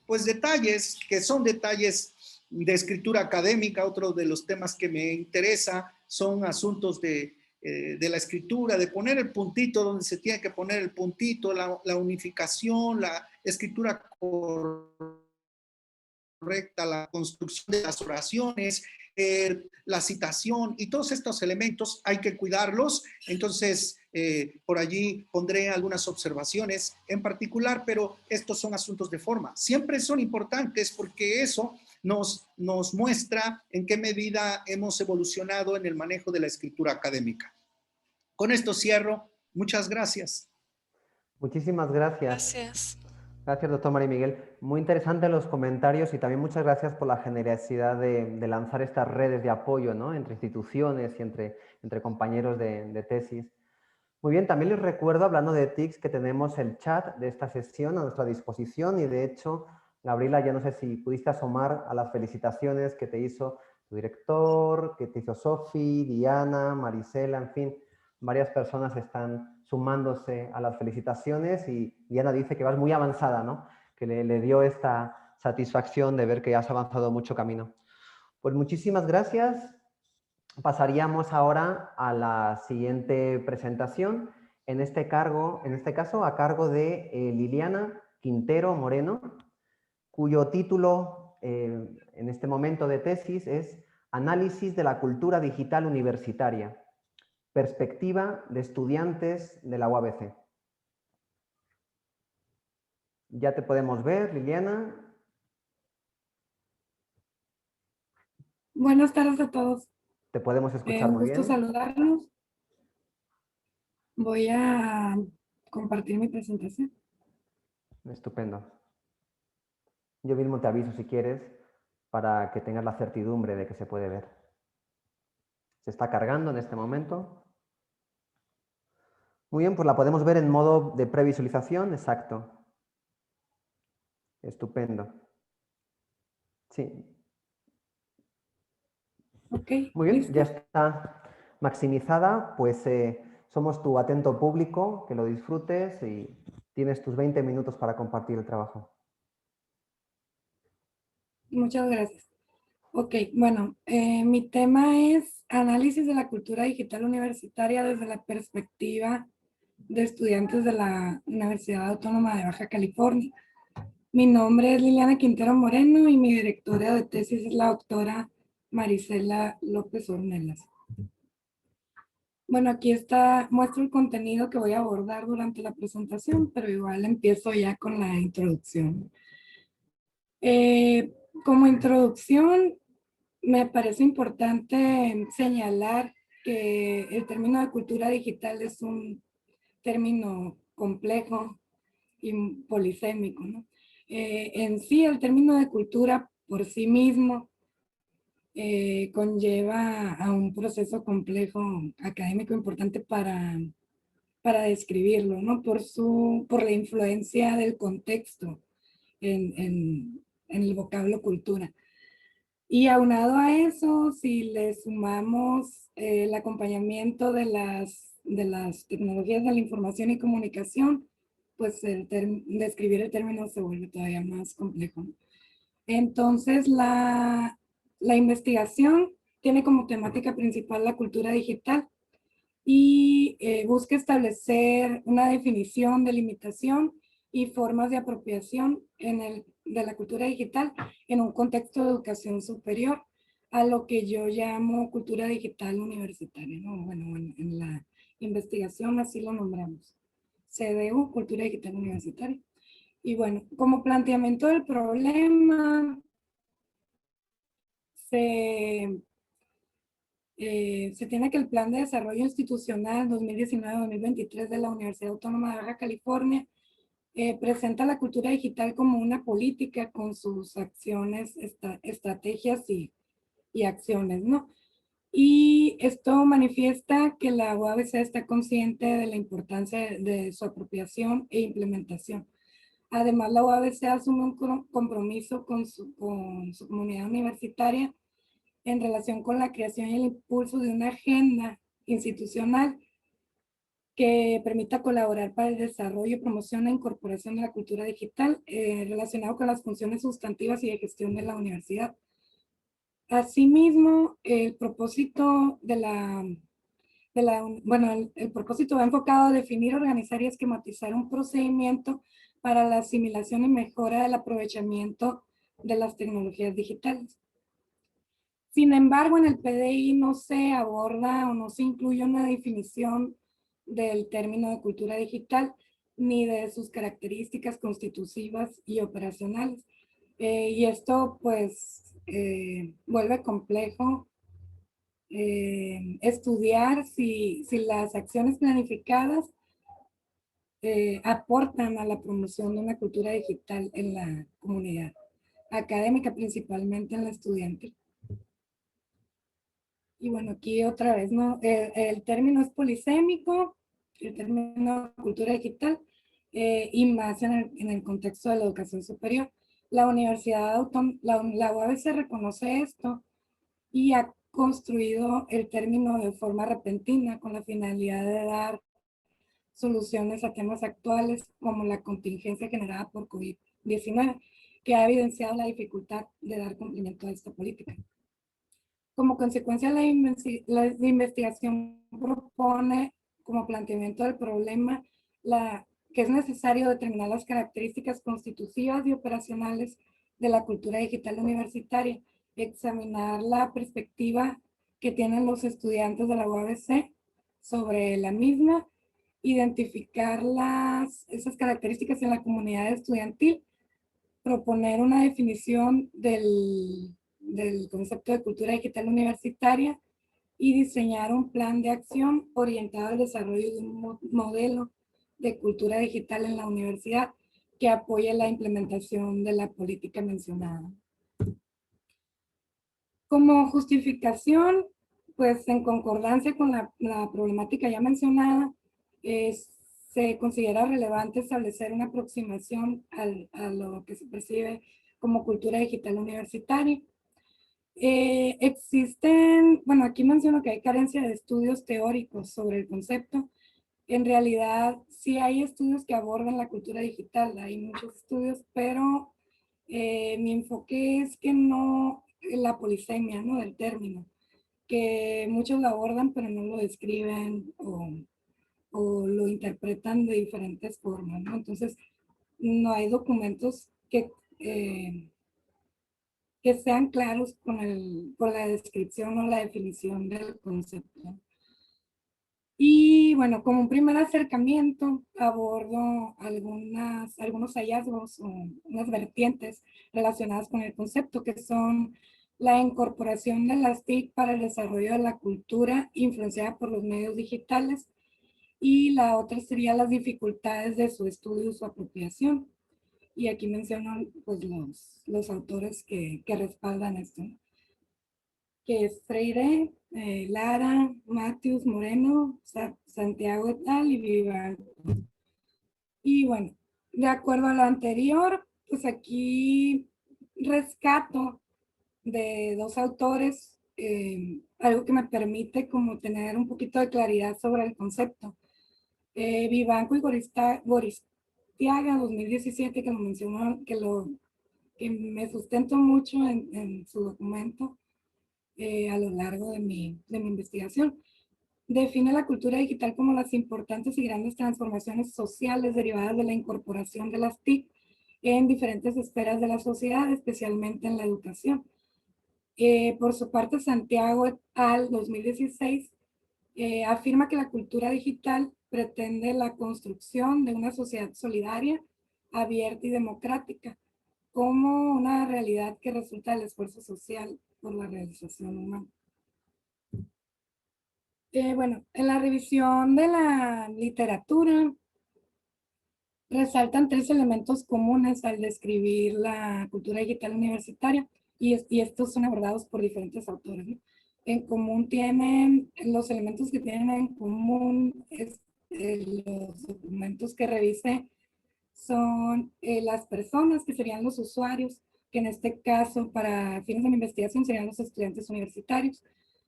pues detalles que son detalles de escritura académica. Otro de los temas que me interesa son asuntos de la escritura, de poner el puntito donde se tiene que poner el puntito, la unificación, la escritura correcta, la construcción de las oraciones, la citación y todos estos elementos hay que cuidarlos. Entonces, por allí pondré algunas observaciones en particular, pero estos son asuntos de forma. Siempre son importantes porque eso nos muestra en qué medida hemos evolucionado en el manejo de la escritura académica. Con esto cierro. Muchas gracias. Muchísimas gracias. Gracias. Gracias, doctor María Miguel. Muy interesantes los comentarios y también muchas gracias por la generosidad de lanzar estas redes de apoyo, ¿no?, entre instituciones y entre compañeros de tesis. Muy bien, también les recuerdo, hablando de TICS, que tenemos el chat de esta sesión a nuestra disposición y de hecho, Gabriela, ya no sé si pudiste asomar a las felicitaciones que te hizo tu director, que te hizo Sofi, Diana, Marisela, en fin, varias personas están sumándose a las felicitaciones y Diana dice que vas muy avanzada, ¿no?, que le dio esta satisfacción de ver que has avanzado mucho camino. Pues muchísimas gracias. Pasaríamos ahora a la siguiente presentación, en este caso a cargo de Liliana Quintero Moreno, cuyo título en este momento de tesis es Análisis de la cultura digital universitaria, perspectiva de estudiantes de la UABC. Ya te podemos ver, Liliana. Buenas tardes a todos. Te podemos escuchar Un muy gusto bien. saludarlos. Voy a compartir mi presentación. Estupendo. Yo mismo te aviso si quieres para que tengas la certidumbre de que se puede ver. Se está cargando en este momento. Muy bien, pues la podemos ver en modo de previsualización, exacto. Estupendo. Sí. Ok, Muy bien, ¿listo? ya está maximizada, pues somos tu atento público, que lo disfrutes y tienes tus 20 minutos para compartir el trabajo. Muchas gracias. Ok, bueno, mi tema es análisis de la cultura digital universitaria desde la perspectiva de estudiantes de la Universidad Autónoma de Baja California. Mi nombre es Liliana Quintero Moreno y mi directora de tesis es la doctora Marisela López Ornelas. Bueno, aquí está, muestro el contenido que voy a abordar durante la presentación, pero igual empiezo ya con la introducción. Como introducción, me parece importante señalar que el término de cultura digital es un término complejo y polisémico, ¿no? En sí, el término de cultura por sí mismo conlleva a un proceso complejo académico importante para describirlo, ¿no? Por la influencia del contexto en el vocablo cultura. Y aunado a eso, si le sumamos el acompañamiento de las tecnologías de la información y comunicación, pues describir el término se vuelve todavía más complejo. Entonces, la investigación tiene como temática principal la cultura digital y busca establecer una definición, delimitación y formas de apropiación de la cultura digital en un contexto de educación superior, a lo que yo llamo cultura digital universitaria, ¿no? Bueno, en la investigación así lo nombramos. CDU, cultura digital universitaria. Y bueno, como planteamiento del problema, se tiene que el Plan de Desarrollo Institucional 2019-2023 de la Universidad Autónoma de Baja California presenta la cultura digital como una política con sus acciones, estrategias y acciones, ¿no? Y esto manifiesta que la UABC está consciente de la importancia de su apropiación e implementación. Además, la UABC asume un compromiso con su comunidad universitaria en relación con la creación y el impulso de una agenda institucional que permita colaborar para el desarrollo, promoción e incorporación de la cultura digital relacionado con las funciones sustantivas y de gestión de la universidad. Asimismo, el propósito el propósito va enfocado a definir, organizar y esquematizar un procedimiento para la asimilación y mejora del aprovechamiento de las tecnologías digitales. Sin embargo, en el PDI no se aborda o no se incluye una definición del término de cultura digital ni de sus características constitutivas y operacionales. Y esto pues vuelve complejo estudiar si las acciones planificadas aportan a la promoción de una cultura digital en la comunidad académica, principalmente en la estudiantil. Y bueno, aquí otra vez, ¿no? El término es polisémico, el término cultura digital, y más en el contexto de la educación superior. La la UABC reconoce esto y ha construido el término de forma repentina con la finalidad de dar soluciones a temas actuales como la contingencia generada por COVID-19, que ha evidenciado la dificultad de dar cumplimiento a esta política. Como consecuencia, la investigación propone como planteamiento del problema que es necesario determinar las características constitutivas y operacionales de la cultura digital universitaria, examinar la perspectiva que tienen los estudiantes de la UABC sobre la misma identificar esas características en la comunidad estudiantil, proponer una definición del concepto de cultura digital universitaria y diseñar un plan de acción orientado al desarrollo de un modelo de cultura digital en la universidad que apoye la implementación de la política mencionada. Como justificación, pues en concordancia con la problemática ya mencionada, se considera relevante establecer una aproximación a lo que se percibe como cultura digital universitaria. Existen, bueno, aquí menciono que hay carencia de estudios teóricos sobre el concepto. En realidad, sí hay estudios que abordan la cultura digital, hay muchos estudios, pero mi enfoque es que no, la polisemia, ¿no? Del término, que muchos lo abordan, pero no lo describen o lo interpretan de diferentes formas, ¿no? Entonces, no hay documentos que sean claros con la descripción o la definición del concepto. Y bueno, como un primer acercamiento, abordo algunos hallazgos o unas vertientes relacionadas con el concepto, que son la incorporación de las TIC para el desarrollo de la cultura influenciada por los medios digitales, y la otra sería las dificultades de su estudio y su apropiación. Y aquí menciono pues, los autores que respaldan esto, que es Freire, Lara, Matthews, Moreno, Santiago et al. Y Vivar. Y bueno, de acuerdo a lo anterior, pues aquí rescato de dos autores algo que me permite como tener un poquito de claridad sobre el concepto. Vivanco y Goristiaga, 2017, que lo mencionó, que me sustento mucho en su documento a lo largo de mi investigación. Define la cultura digital como las importantes y grandes transformaciones sociales derivadas de la incorporación de las TIC en diferentes esferas de la sociedad, especialmente en la educación. Por su parte, Santiago et al. 2016 afirma que la cultura digital pretende la construcción de una sociedad solidaria, abierta y democrática, como una realidad que resulta del esfuerzo social por la realización humana. Bueno, en la revisión de la literatura resaltan tres elementos comunes al describir la cultura digital universitaria, y estos son abordados por diferentes autores, ¿no? En común tienen, los elementos que tienen en común los documentos que revisé son las personas, que serían los usuarios, que en este caso para fines de mi investigación serían los estudiantes universitarios,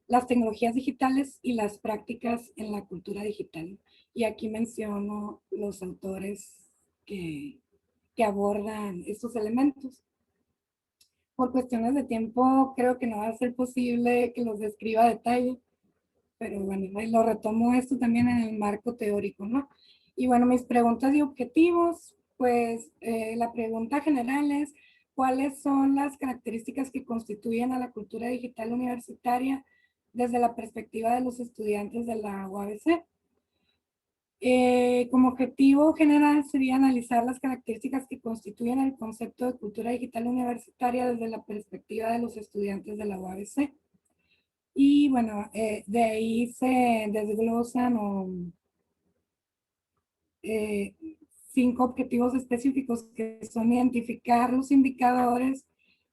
las tecnologías digitales y las prácticas en la cultura digital. Y aquí menciono los autores que abordan estos elementos. Por cuestiones de tiempo, creo que no va a ser posible que los describa a detalle, pero bueno, y lo retomo esto también en el marco teórico, ¿no? Y bueno, mis preguntas y objetivos, pues la pregunta general es, ¿cuáles son las características que constituyen a la cultura digital universitaria desde la perspectiva de los estudiantes de la UABC? Como objetivo general sería analizar las características que constituyen el concepto de cultura digital universitaria desde la perspectiva de los estudiantes de la UABC. Y bueno, de ahí se desglosan 5 objetivos específicos, que son identificar los indicadores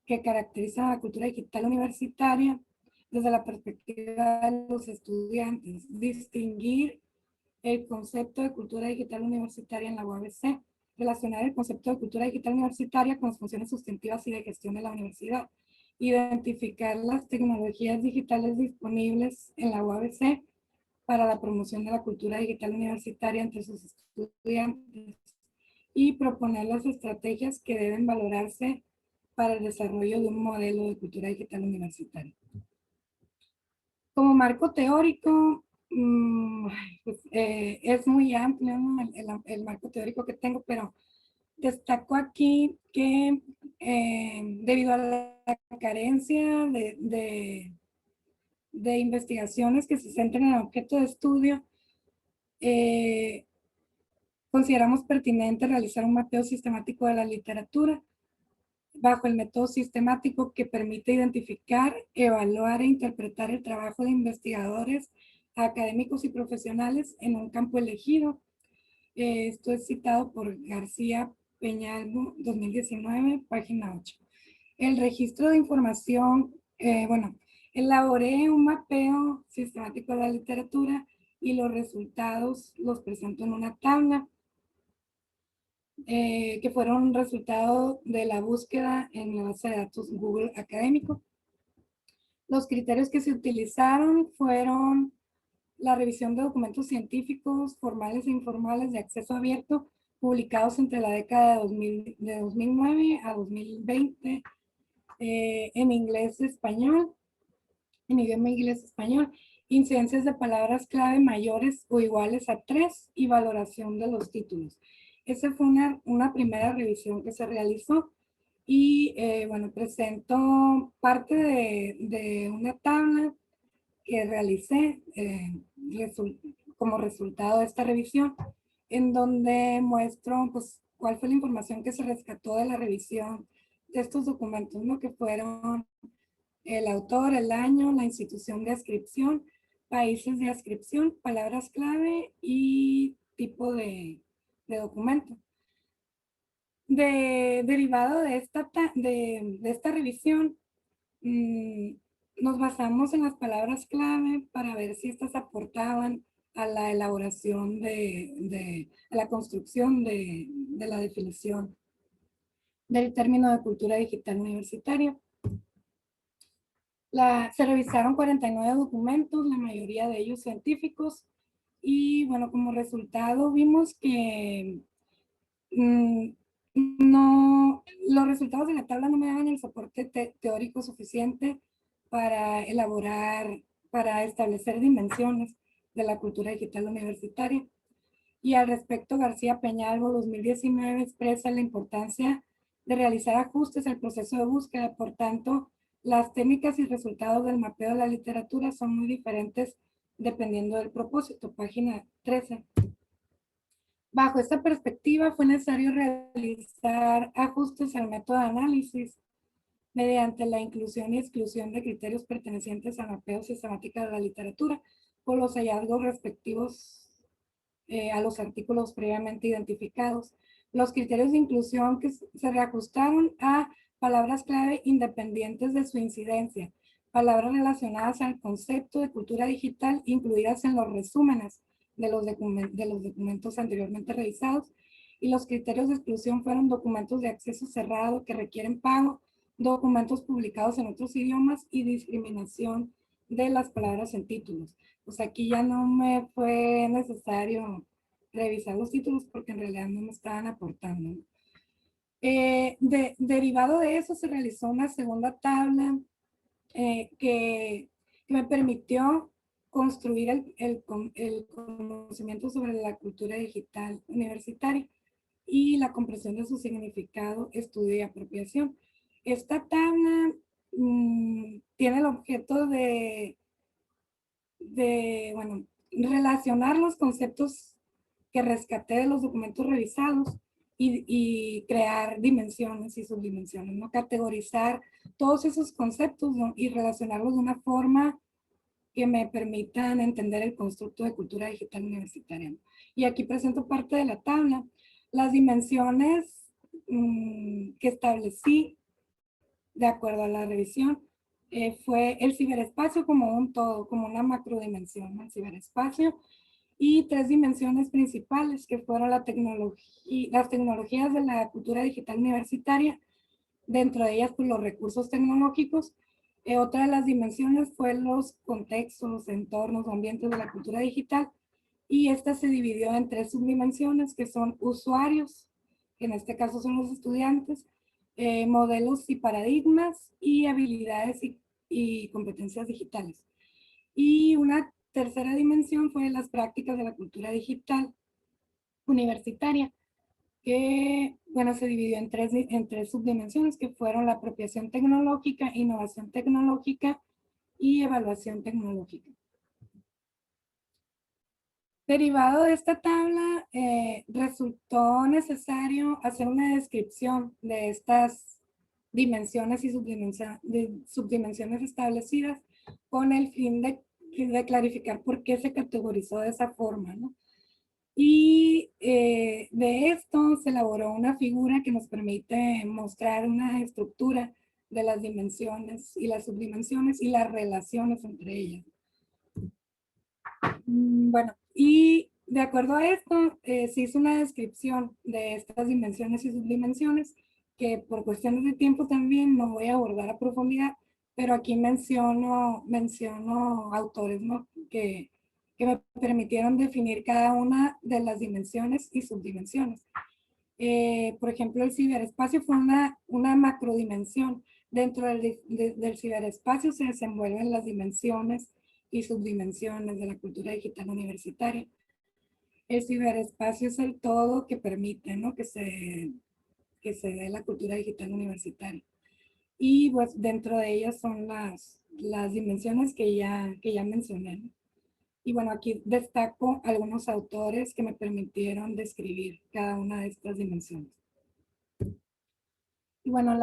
que caracterizan a la cultura digital universitaria desde la perspectiva de los estudiantes, distinguir el concepto de cultura digital universitaria en la UABC, relacionar el concepto de cultura digital universitaria con las funciones sustantivas y de gestión de la universidad, identificar las tecnologías digitales disponibles en la UABC para la promoción de la cultura digital universitaria entre sus estudiantes y proponer las estrategias que deben valorarse para el desarrollo de un modelo de cultura digital universitaria. Como marco teórico, pues, es muy amplio, ¿no? el marco teórico que tengo, pero destaco aquí que debido a la carencia de investigaciones que se centren en el objeto de estudio, consideramos pertinente realizar un mapeo sistemático de la literatura bajo el método sistemático que permite identificar, evaluar e interpretar el trabajo de investigadores, académicos y profesionales en un campo elegido. Esto es citado por García Peñalvo, 2019, página 8. El registro de información, elaboré un mapeo sistemático de la literatura y los resultados los presento en una tabla que fueron resultado de la búsqueda en la base de datos Google Académico. Los criterios que se utilizaron fueron la revisión de documentos científicos, formales e informales de acceso abierto, publicados entre la década de 2009 a 2020 en inglés-español, en idioma inglés-español, incidencias de palabras clave mayores o iguales a 3 y valoración de los títulos. Esa fue una primera revisión que se realizó y presento parte de una tabla que realicé como resultado de esta revisión, en donde muestro pues, cuál fue la información que se rescató de la revisión de estos documentos, ¿no? Que fueron el autor, el año, la institución de ascripción, países de ascripción, palabras clave y tipo de documento. Derivado de esta revisión, nos basamos en las palabras clave para ver si estas aportaban a la elaboración a la construcción de la definición del término de cultura digital universitaria. Se revisaron 49 documentos, la mayoría de ellos científicos, y bueno, como resultado vimos que los resultados de la tabla no me daban el soporte teórico suficiente para para establecer dimensiones de la cultura digital universitaria. Y al respecto, García Peñalvo 2019 expresa la importancia de realizar ajustes al proceso de búsqueda. Por tanto, las técnicas y resultados del mapeo de la literatura son muy diferentes dependiendo del propósito. Página 13. Bajo esta perspectiva, fue necesario realizar ajustes al método de análisis mediante la inclusión y exclusión de criterios pertenecientes al mapeo sistemático de la literatura por los hallazgos respectivos a los artículos previamente identificados. Los criterios de inclusión que se reajustaron a palabras clave independientes de su incidencia, palabras relacionadas al concepto de cultura digital incluidas en los resúmenes de los documentos anteriormente revisados, y los criterios de exclusión fueron documentos de acceso cerrado que requieren pago, documentos publicados en otros idiomas y discriminación de las palabras en títulos. Pues aquí ya no me fue necesario revisar los títulos porque en realidad no me estaban aportando. Derivado de eso se realizó una segunda tabla que me permitió construir el conocimiento sobre la cultura digital universitaria y la comprensión de su significado, estudio y apropiación. Esta tabla tiene el objeto de relacionar los conceptos que rescaté de los documentos revisados y crear dimensiones y subdimensiones, ¿no? Categorizar todos esos conceptos, ¿no? Y relacionarlos de una forma que me permitan entender el constructo de cultura digital universitaria. Y aquí presento parte de la tabla. Las dimensiones que establecí de acuerdo a la revisión fue el ciberespacio como un todo, como una macrodimensión, ¿no? El ciberespacio, y 3 dimensiones principales que fueron las tecnologías de la cultura digital universitaria, dentro de ellas pues, los recursos tecnológicos. Otra de las dimensiones fue los contextos, entornos, ambientes de la cultura digital, y esta se dividió en 3 subdimensiones que son usuarios, que en este caso son los estudiantes, modelos y paradigmas, y habilidades y competencias digitales. Y una tercera dimensión fue las prácticas de la cultura digital universitaria, que bueno, se dividió en tres subdimensiones que fueron la apropiación tecnológica, innovación tecnológica y evaluación tecnológica. Derivado de esta tabla, resultó necesario hacer una descripción de estas dimensiones y subdimensiones establecidas con el fin de clarificar por qué se categorizó de esa forma, ¿no? Y de esto se elaboró una figura que nos permite mostrar una estructura de las dimensiones y las subdimensiones y las relaciones entre ellas. Bueno, y de acuerdo a esto, se hizo una descripción de estas dimensiones y subdimensiones que por cuestiones de tiempo también no voy a abordar a profundidad, pero aquí menciono autores, ¿no? que me permitieron definir cada una de las dimensiones y subdimensiones. Por ejemplo, el ciberespacio fue una macrodimensión. Dentro del ciberespacio se desenvuelven las dimensiones y subdimensiones de la cultura digital universitaria. El ciberespacio es el todo que permite, ¿no? que se dé la cultura digital universitaria. Y pues dentro de ellas son las dimensiones que ya mencioné, ¿no? Y bueno, aquí destaco algunos autores que me permitieron describir cada una de estas dimensiones. Y bueno,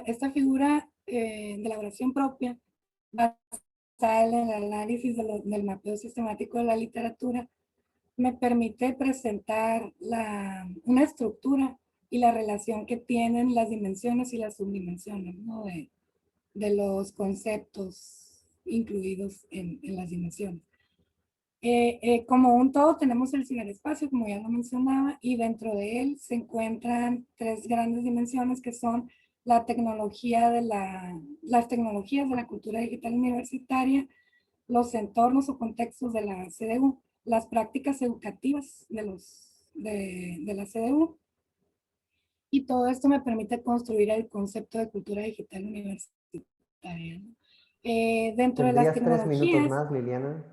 esta figura de elaboración propia, basada en el análisis del mapeo sistemático de la literatura, me permite presentar una estructura y la relación que tienen las dimensiones y las subdimensiones, ¿no? de los conceptos incluidos en las dimensiones. Como un todo tenemos el ciberespacio, como ya lo mencionaba, y dentro de él se encuentran tres grandes dimensiones que son las tecnologías de la cultura digital universitaria, los entornos o contextos de la CDU, las prácticas educativas de la CDU, y todo esto me permite construir el concepto de cultura digital universitaria, ¿no? Dentro de las ¿Tendrías 3 minutos tecnologías, más, Liliana?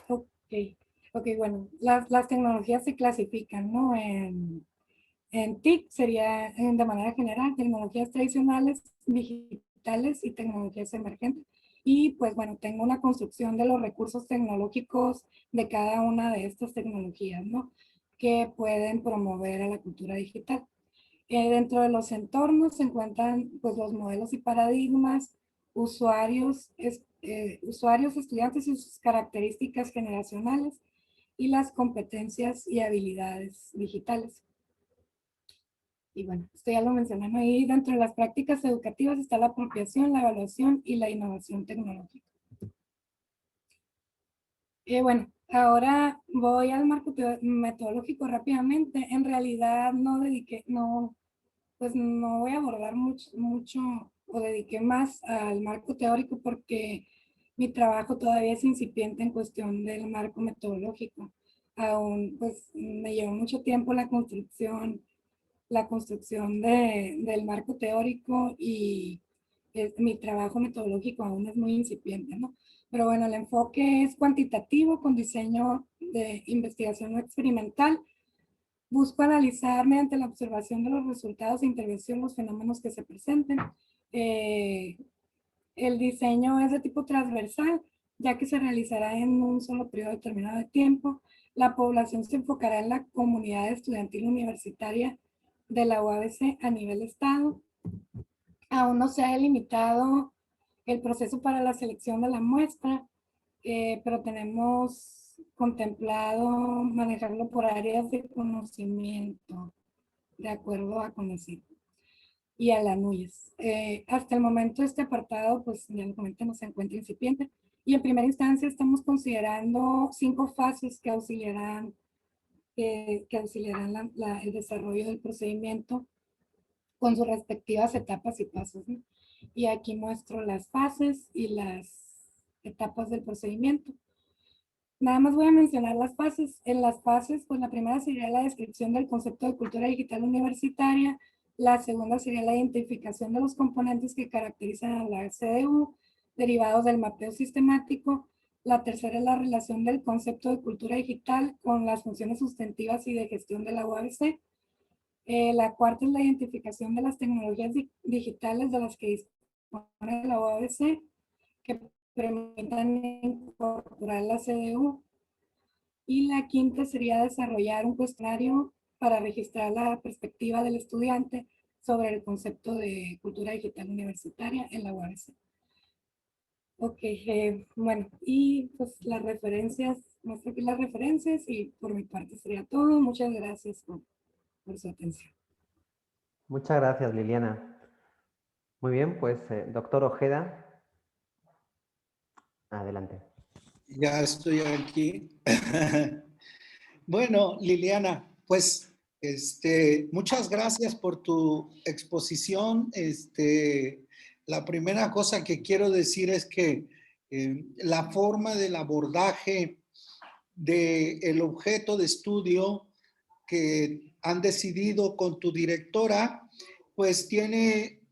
Ok, bueno, las tecnologías se clasifican, ¿no? En TIC sería, de manera general, tecnologías tradicionales, digitales y tecnologías emergentes. Y pues bueno, tengo una construcción de los recursos tecnológicos de cada una de estas tecnologías, ¿no? Que pueden promover a la cultura digital. Dentro de los entornos se encuentran pues los modelos y paradigmas, usuarios, estudiantes y sus características generacionales y las competencias y habilidades digitales. Y bueno, esto ya lo mencionamos ahí. Dentro de las prácticas educativas está la apropiación, la evaluación y la innovación tecnológica. Bueno, ahora voy al marco metodológico rápidamente. En realidad pues no voy a abordar mucho o dediqué más al marco teórico porque mi trabajo todavía es incipiente en cuestión del marco metodológico. Aún pues me llevó mucho tiempo la construcción del marco teórico y mi trabajo metodológico aún es muy incipiente, ¿no? Pero bueno, el enfoque es cuantitativo con diseño de investigación no experimental. Busco analizar mediante la observación de los resultados de intervención los fenómenos que se presenten. El diseño es de tipo transversal, ya que se realizará en un solo periodo determinado de tiempo. La población se enfocará en la comunidad estudiantil universitaria de la UABC a nivel estado. Aún no se ha delimitado el proceso para la selección de la muestra, pero tenemos contemplado manejarlo por áreas de conocimiento, de acuerdo a CONACYT y a la NUYES. Hasta el momento este apartado, pues ya lo comenté, no se encuentra incipiente. Y en primera instancia estamos considerando 5 fases que auxiliarán el desarrollo del procedimiento con sus respectivas etapas y pasos, ¿no? Y aquí muestro las fases y las etapas del procedimiento. Nada más voy a mencionar las fases. En las fases, pues la primera sería la descripción del concepto de cultura digital universitaria. La segunda sería la identificación de los componentes que caracterizan a la CDU, derivados del mapeo sistemático. La tercera es la relación del concepto de cultura digital con las funciones sustantivas y de gestión de la UABC. La cuarta es la identificación de las tecnologías digitales de las que dispone la UABC que permitan incorporar la CDU. Y la quinta sería desarrollar un cuestionario para registrar la perspectiva del estudiante sobre el concepto de cultura digital universitaria en la UABC. Ok, bueno, y pues las referencias, muestro aquí las referencias y por mi parte sería todo. Muchas gracias por su atención. Muchas gracias, Liliana. Muy bien, pues doctor Ojeda, adelante. Ya estoy aquí. Bueno, Liliana, pues muchas gracias por tu exposición. La primera cosa que quiero decir es que la forma del abordaje del objeto de estudio que han decidido con tu directora, pues tiene,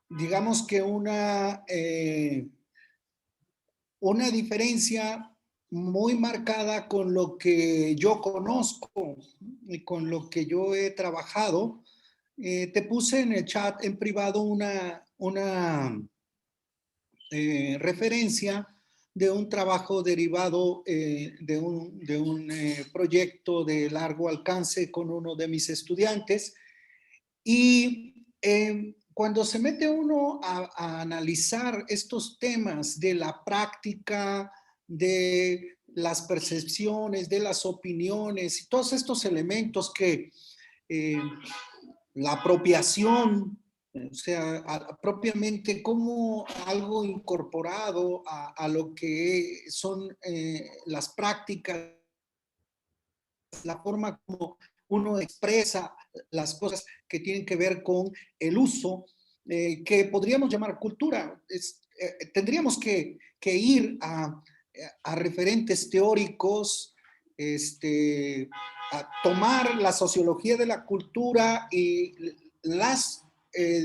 digamos que una diferencia muy marcada con lo que yo conozco y con lo que yo he trabajado. Te puse en el chat en privado una referencia de un trabajo derivado de un proyecto de largo alcance con uno de mis estudiantes. Y cuando se mete uno a analizar estos temas de la práctica, de las percepciones, de las opiniones y todos estos elementos que la apropiación, o sea, propiamente como algo incorporado a lo que son las prácticas, la forma como uno expresa las cosas que tienen que ver con el uso, que podríamos llamar cultura. Tendríamos que ir a referentes teóricos, a tomar la sociología de la cultura y las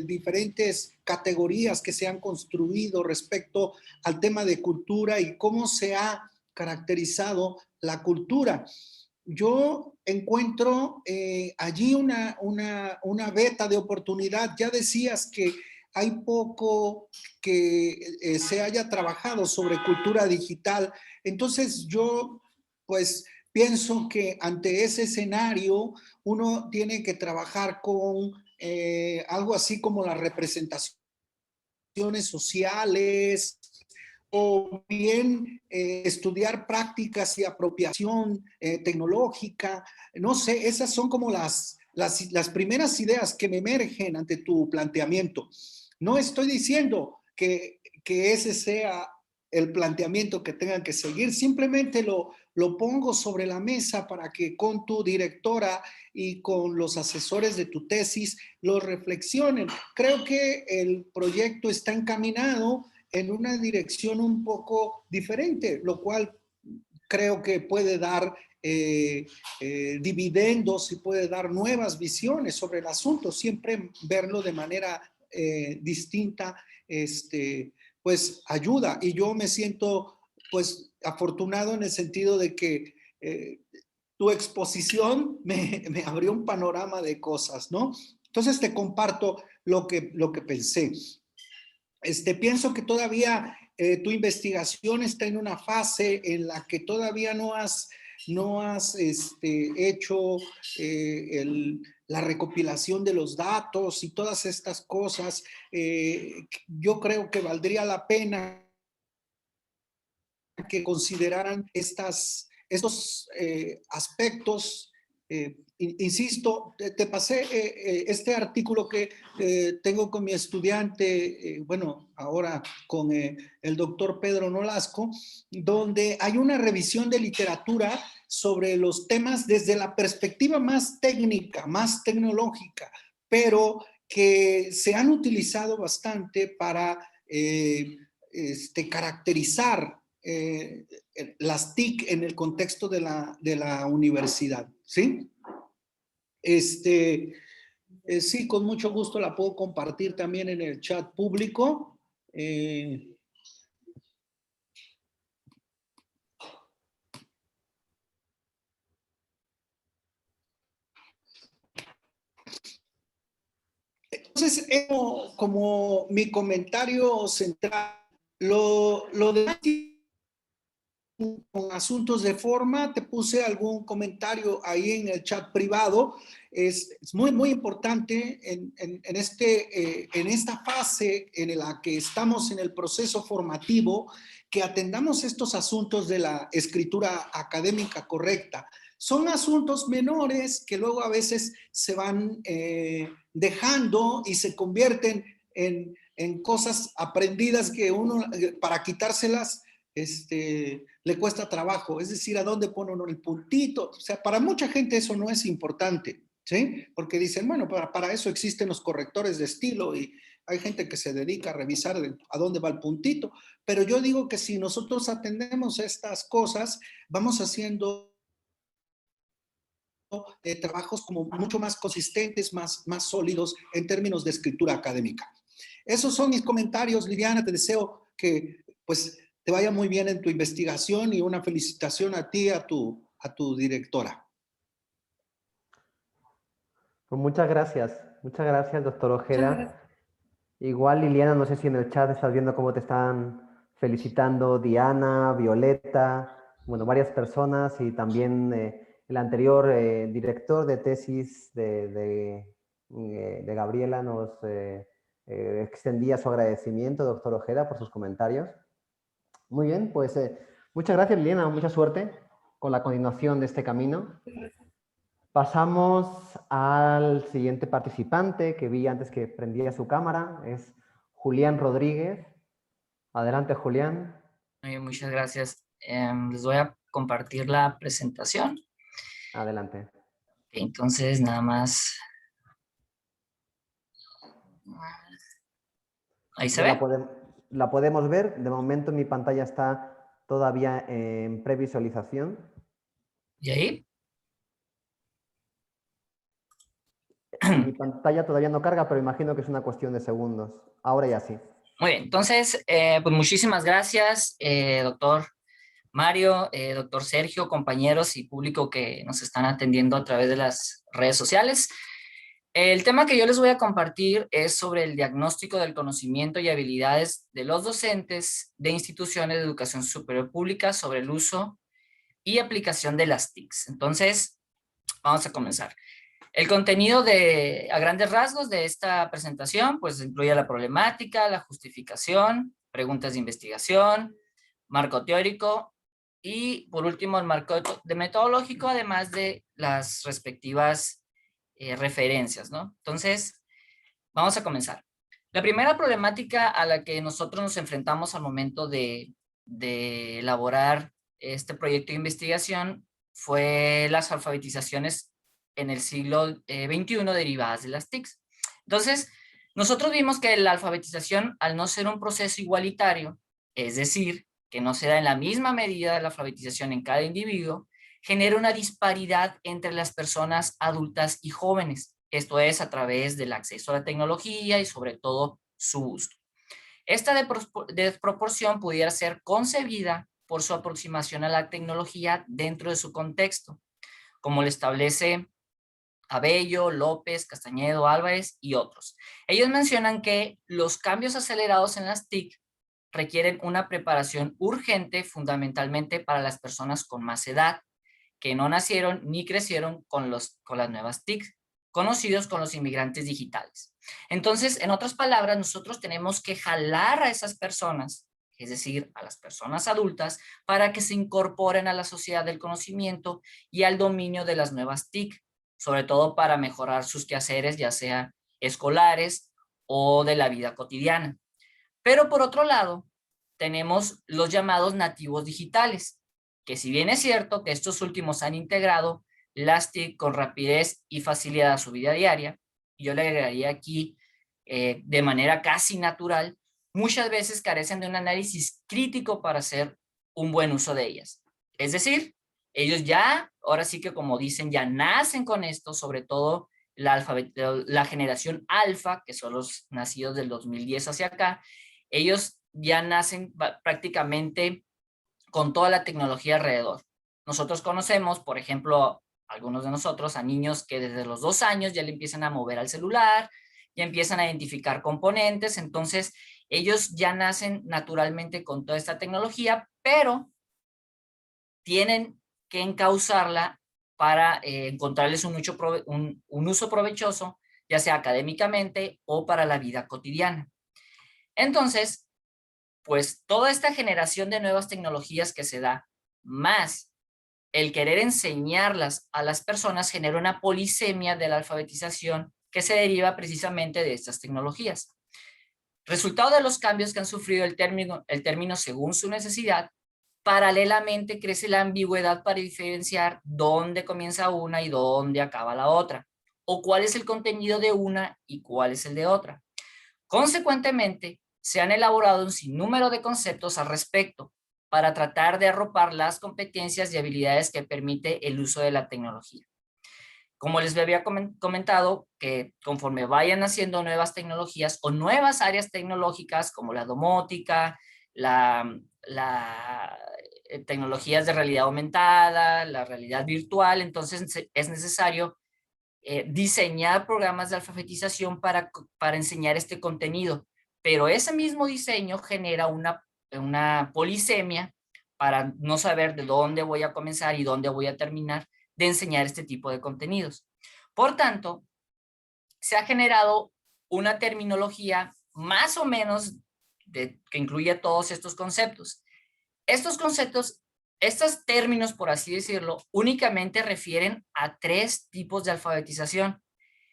diferentes categorías que se han construido respecto al tema de cultura y cómo se ha caracterizado la cultura. Yo encuentro allí una veta de oportunidad. Ya decías que hay poco que se haya trabajado sobre cultura digital. Entonces yo pues pienso que ante ese escenario uno tiene que trabajar con algo así como las representaciones sociales, o bien estudiar prácticas y apropiación tecnológica. No sé, esas son como las primeras ideas que me emergen ante tu planteamiento. No estoy diciendo que ese sea el planteamiento que tengan que seguir, simplemente lo pongo sobre la mesa para que con tu directora y con los asesores de tu tesis lo reflexionen. Creo que el proyecto está encaminado en una dirección un poco diferente, lo cual creo que puede dar dividendos y puede dar nuevas visiones sobre el asunto, siempre verlo de manera distinta, pues ayuda. Y yo me siento pues afortunado en el sentido de que tu exposición me abrió un panorama de cosas, ¿no? Entonces te comparto lo que pensé. Pienso que todavía tu investigación está en una fase en la que todavía no has hecho la recopilación de los datos y todas estas cosas. Yo creo que valdría la pena que consideraran estos aspectos. Insisto, te pasé este artículo que tengo con mi estudiante, bueno, ahora con el doctor Pedro Nolasco, donde hay una revisión de literatura sobre los temas desde la perspectiva más técnica, más tecnológica, pero que se han utilizado bastante para caracterizar las TIC en el contexto de la universidad, ¿sí? Sí, con mucho gusto la puedo compartir también en el chat público. Entonces, como mi comentario central, lo de con asuntos de forma, te puse algún comentario ahí en el chat privado. Es muy, muy importante en esta fase en la que estamos en el proceso formativo, que atendamos estos asuntos de la escritura académica correcta. Son asuntos menores que luego a veces se van dejando y se convierten en cosas aprendidas que uno, para quitárselas, le cuesta trabajo. Es decir, ¿a dónde pone uno el puntito? O sea, para mucha gente eso no es importante, ¿sí? Porque dicen, bueno, para eso existen los correctores de estilo y hay gente que se dedica a revisar a dónde va el puntito. Pero yo digo que si nosotros atendemos estas cosas, vamos haciendo trabajos como mucho más consistentes, más sólidos en términos de escritura académica. Esos son mis comentarios, Liliana. Te deseo que pues te vaya muy bien en tu investigación y una felicitación a ti, a tu directora. Pues muchas gracias, doctor Ojeda. Gracias. Igual, Liliana, no sé si en el chat estás viendo cómo te están felicitando Diana, Violeta, bueno, varias personas, y también el anterior director de tesis de Gabriela nos extendía su agradecimiento, doctor Ojeda, por sus comentarios. Muy bien, pues muchas gracias, Liliana, mucha suerte con la continuación de este camino. Pasamos al siguiente participante que vi antes que prendía su cámara, es Julián Rodríguez. Adelante, Julián. Muchas gracias. Les voy a compartir la presentación. Adelante. Entonces, nada más. Ahí se ve. La podemos ver. De momento mi pantalla está todavía en previsualización. ¿Y ahí? Mi pantalla todavía no carga, pero imagino que es una cuestión de segundos. Ahora ya sí. Muy bien, entonces, pues muchísimas gracias, doctor Mario, doctor Sergio, compañeros y público que nos están atendiendo a través de las redes sociales. El tema que yo les voy a compartir es sobre el diagnóstico del conocimiento y habilidades de los docentes de instituciones de educación superior pública sobre el uso y aplicación de las TICs. Entonces, vamos a comenzar. El contenido a grandes rasgos de esta presentación, pues incluye la problemática, la justificación, preguntas de investigación, marco teórico y, por último, el marco metodológico, además de las respectivas referencias, ¿no? Entonces, vamos a comenzar. La primera problemática a la que nosotros nos enfrentamos al momento de elaborar este proyecto de investigación fue las alfabetizaciones en el siglo XXI derivadas de las TICs. Entonces, nosotros vimos que la alfabetización, al no ser un proceso igualitario, es decir, que no se da en la misma medida la alfabetización en cada individuo, genera una disparidad entre las personas adultas y jóvenes. Esto es a través del acceso a la tecnología y sobre todo su uso. Esta desproporción pudiera ser concebida por su aproximación a la tecnología dentro de su contexto, como lo establece Abello, López, Castañedo, Álvarez y otros. Ellos mencionan que los cambios acelerados en las TIC requieren una preparación urgente fundamentalmente para las personas con más edad, que no nacieron ni crecieron con las nuevas TIC, conocidos con los inmigrantes digitales. Entonces, en otras palabras, nosotros tenemos que jalar a esas personas, es decir, a las personas adultas, para que se incorporen a la sociedad del conocimiento y al dominio de las nuevas TIC, sobre todo para mejorar sus quehaceres, ya sea escolares o de la vida cotidiana. Pero por otro lado, tenemos los llamados nativos digitales, que si bien es cierto que estos últimos han integrado las TIC con rapidez y facilidad a su vida diaria, yo le agregaría aquí de manera casi natural, muchas veces carecen de un análisis crítico para hacer un buen uso de ellas. Es decir, ellos ya, ahora sí que como dicen, ya nacen con esto, sobre todo la generación alfa, que son los nacidos del 2010 hacia acá, ellos ya nacen prácticamente con toda la tecnología alrededor. Nosotros conocemos, por ejemplo, algunos de nosotros, a niños que desde los 2 años ya le empiezan a mover al celular, ya empiezan a identificar componentes, entonces ellos ya nacen naturalmente con toda esta tecnología, pero tienen que encauzarla para encontrarles un uso provechoso, ya sea académicamente o para la vida cotidiana. Entonces, pues toda esta generación de nuevas tecnologías que se da, más el querer enseñarlas a las personas, genera una polisemia de la alfabetización que se deriva precisamente de estas tecnologías. Resultado de los cambios que han sufrido el término según su necesidad, paralelamente crece la ambigüedad para diferenciar dónde comienza una y dónde acaba la otra, o cuál es el contenido de una y cuál es el de otra. Consecuentemente, se han elaborado un sinnúmero de conceptos al respecto para tratar de arropar las competencias y habilidades que permite el uso de la tecnología. Como les había comentado, que conforme vayan naciendo nuevas tecnologías o nuevas áreas tecnológicas como la domótica, tecnologías de realidad aumentada, la realidad virtual, entonces es necesario diseñar programas de alfabetización para enseñar este contenido. Pero ese mismo diseño genera una polisemia para no saber de dónde voy a comenzar y dónde voy a terminar de enseñar este tipo de contenidos. Por tanto, se ha generado una terminología más o menos que incluye todos estos conceptos. Estos conceptos, estos términos, por así decirlo, únicamente refieren a 3 tipos de alfabetización.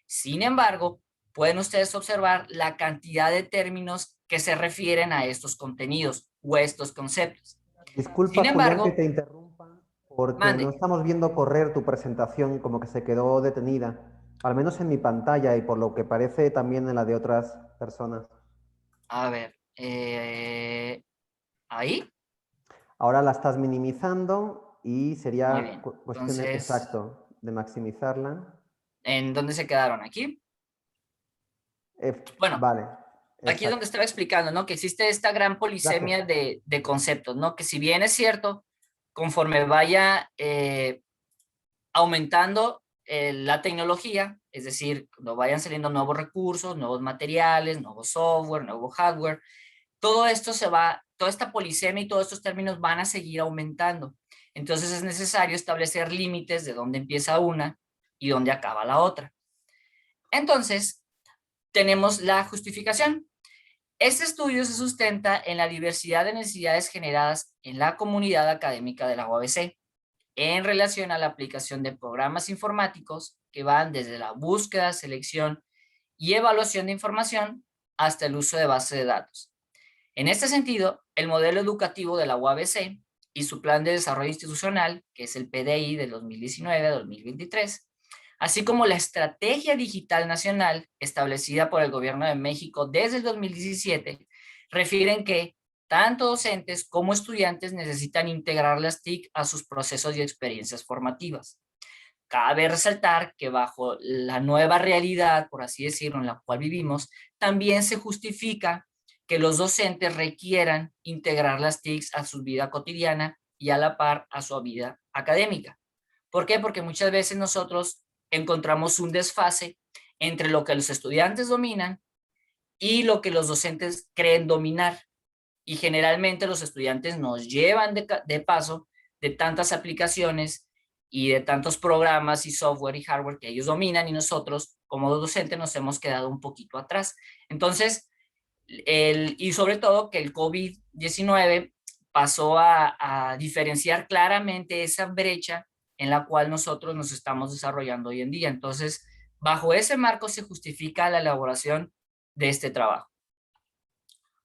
Sin embargo, pueden ustedes observar la cantidad de términos que se refieren a estos contenidos o estos conceptos. Disculpa, Sin Julián, que embargo, te interrumpa, porque no mande. estamos viendo correr tu presentación, como que se quedó detenida, al menos en mi pantalla y por lo que parece también en la de otras personas. A ver, ahí. Ahora la estás minimizando y Muy sería bien. cuestión de, Entonces, exacto, de maximizarla. ¿en dónde se quedaron? ¿Aquí? Bueno, Vale, aquí es donde exacto. estaba explicando, ¿no? Que existe esta gran Gracias. polisemia de conceptos, ¿no? Que si bien es cierto, conforme vaya aumentando la tecnología, es decir, cuando vayan saliendo nuevos recursos, nuevos materiales, nuevo software, nuevo hardware, todo esto toda esta polisemia y todos estos términos van a seguir aumentando. Entonces es necesario establecer límites de dónde empieza una y dónde acaba la otra. Entonces, tenemos la justificación. Este estudio se sustenta en la diversidad de necesidades generadas en la comunidad académica de la UABC en relación a la aplicación de programas informáticos que van desde la búsqueda, selección y evaluación de información hasta el uso de bases de datos. En este sentido, el modelo educativo de la UABC y su plan de desarrollo institucional, que es el PDI del 2019 a 2023, así como la estrategia digital nacional establecida por el Gobierno de México desde el 2017, refieren que tanto docentes como estudiantes necesitan integrar las TIC a sus procesos y experiencias formativas. Cabe resaltar que bajo la nueva realidad, por así decirlo, en la cual vivimos, también se justifica que los docentes requieran integrar las TICs a su vida cotidiana y a la par a su vida académica. ¿Por qué? Porque muchas veces nosotros encontramos un desfase entre lo que los estudiantes dominan y lo que los docentes creen dominar. Y generalmente los estudiantes nos llevan de paso de tantas aplicaciones y de tantos programas y software y hardware que ellos dominan y nosotros como docentes nos hemos quedado un poquito atrás. Entonces, y sobre todo que el COVID-19 pasó a diferenciar claramente esa brecha en la cual nosotros nos estamos desarrollando hoy en día. Entonces, bajo ese marco se justifica la elaboración de este trabajo.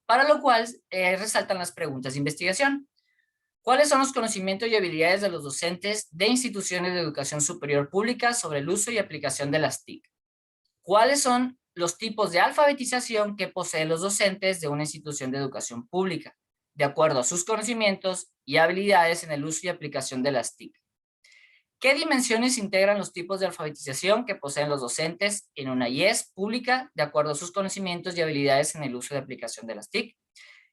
Para lo cual resaltan las preguntas de investigación. ¿Cuáles son los conocimientos y habilidades de los docentes de instituciones de educación superior pública sobre el uso y aplicación de las TIC? ¿Cuáles son los tipos de alfabetización que poseen los docentes de una institución de educación pública, de acuerdo a sus conocimientos y habilidades en el uso y aplicación de las TIC? ¿Qué dimensiones integran los tipos de alfabetización que poseen los docentes en una IES pública, de acuerdo a sus conocimientos y habilidades en el uso y aplicación de las TIC?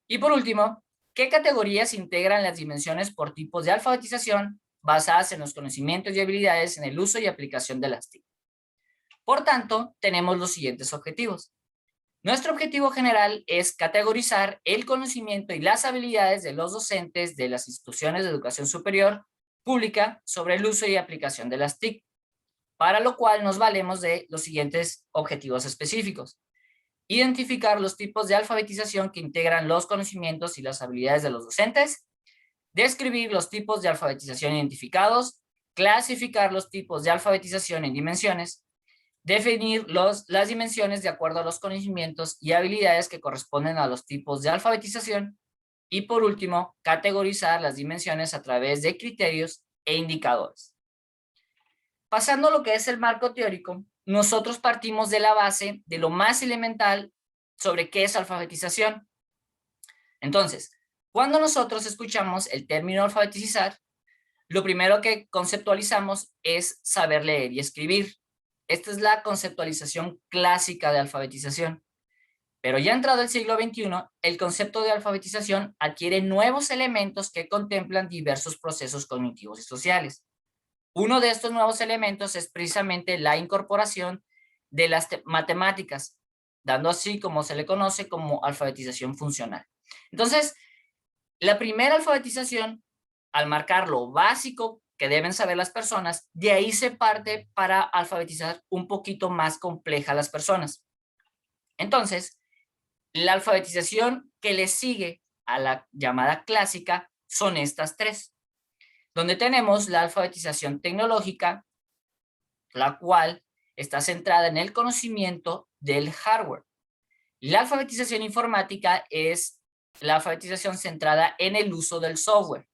Y por último, ¿qué categorías integran las dimensiones por tipos de alfabetización basadas en los conocimientos y habilidades en el uso y aplicación de las TIC? Por tanto, tenemos los siguientes objetivos. Nuestro objetivo general es categorizar el conocimiento y las habilidades de los docentes de las instituciones de educación superior pública sobre el uso y aplicación de las TIC, para lo cual nos valemos de los siguientes objetivos específicos. Identificar los tipos de alfabetización que integran los conocimientos y las habilidades de los docentes, describir los tipos de alfabetización identificados, clasificar los tipos de alfabetización en dimensiones, definir las dimensiones de acuerdo a los conocimientos y habilidades que corresponden a los tipos de alfabetización y, por último, categorizar las dimensiones a través de criterios e indicadores. Pasando a lo que es el marco teórico, nosotros partimos de la base de lo más elemental sobre qué es alfabetización. Entonces, cuando nosotros escuchamos el término alfabetizar, lo primero que conceptualizamos es saber leer y escribir. Esta es la conceptualización clásica de alfabetización. Pero ya entrado el siglo XXI, el concepto de alfabetización adquiere nuevos elementos que contemplan diversos procesos cognitivos y sociales. Uno de estos nuevos elementos es precisamente la incorporación de las matemáticas, dando así como se le conoce como alfabetización funcional. Entonces, la primera alfabetización, al marcar lo básico que deben saber las personas, de ahí se parte para alfabetizar un poquito más compleja a las personas. Entonces, la alfabetización que le sigue a la llamada clásica son estas tres, donde tenemos la alfabetización tecnológica, la cual está centrada en el conocimiento del hardware. La alfabetización informática es la alfabetización centrada en el uso del software.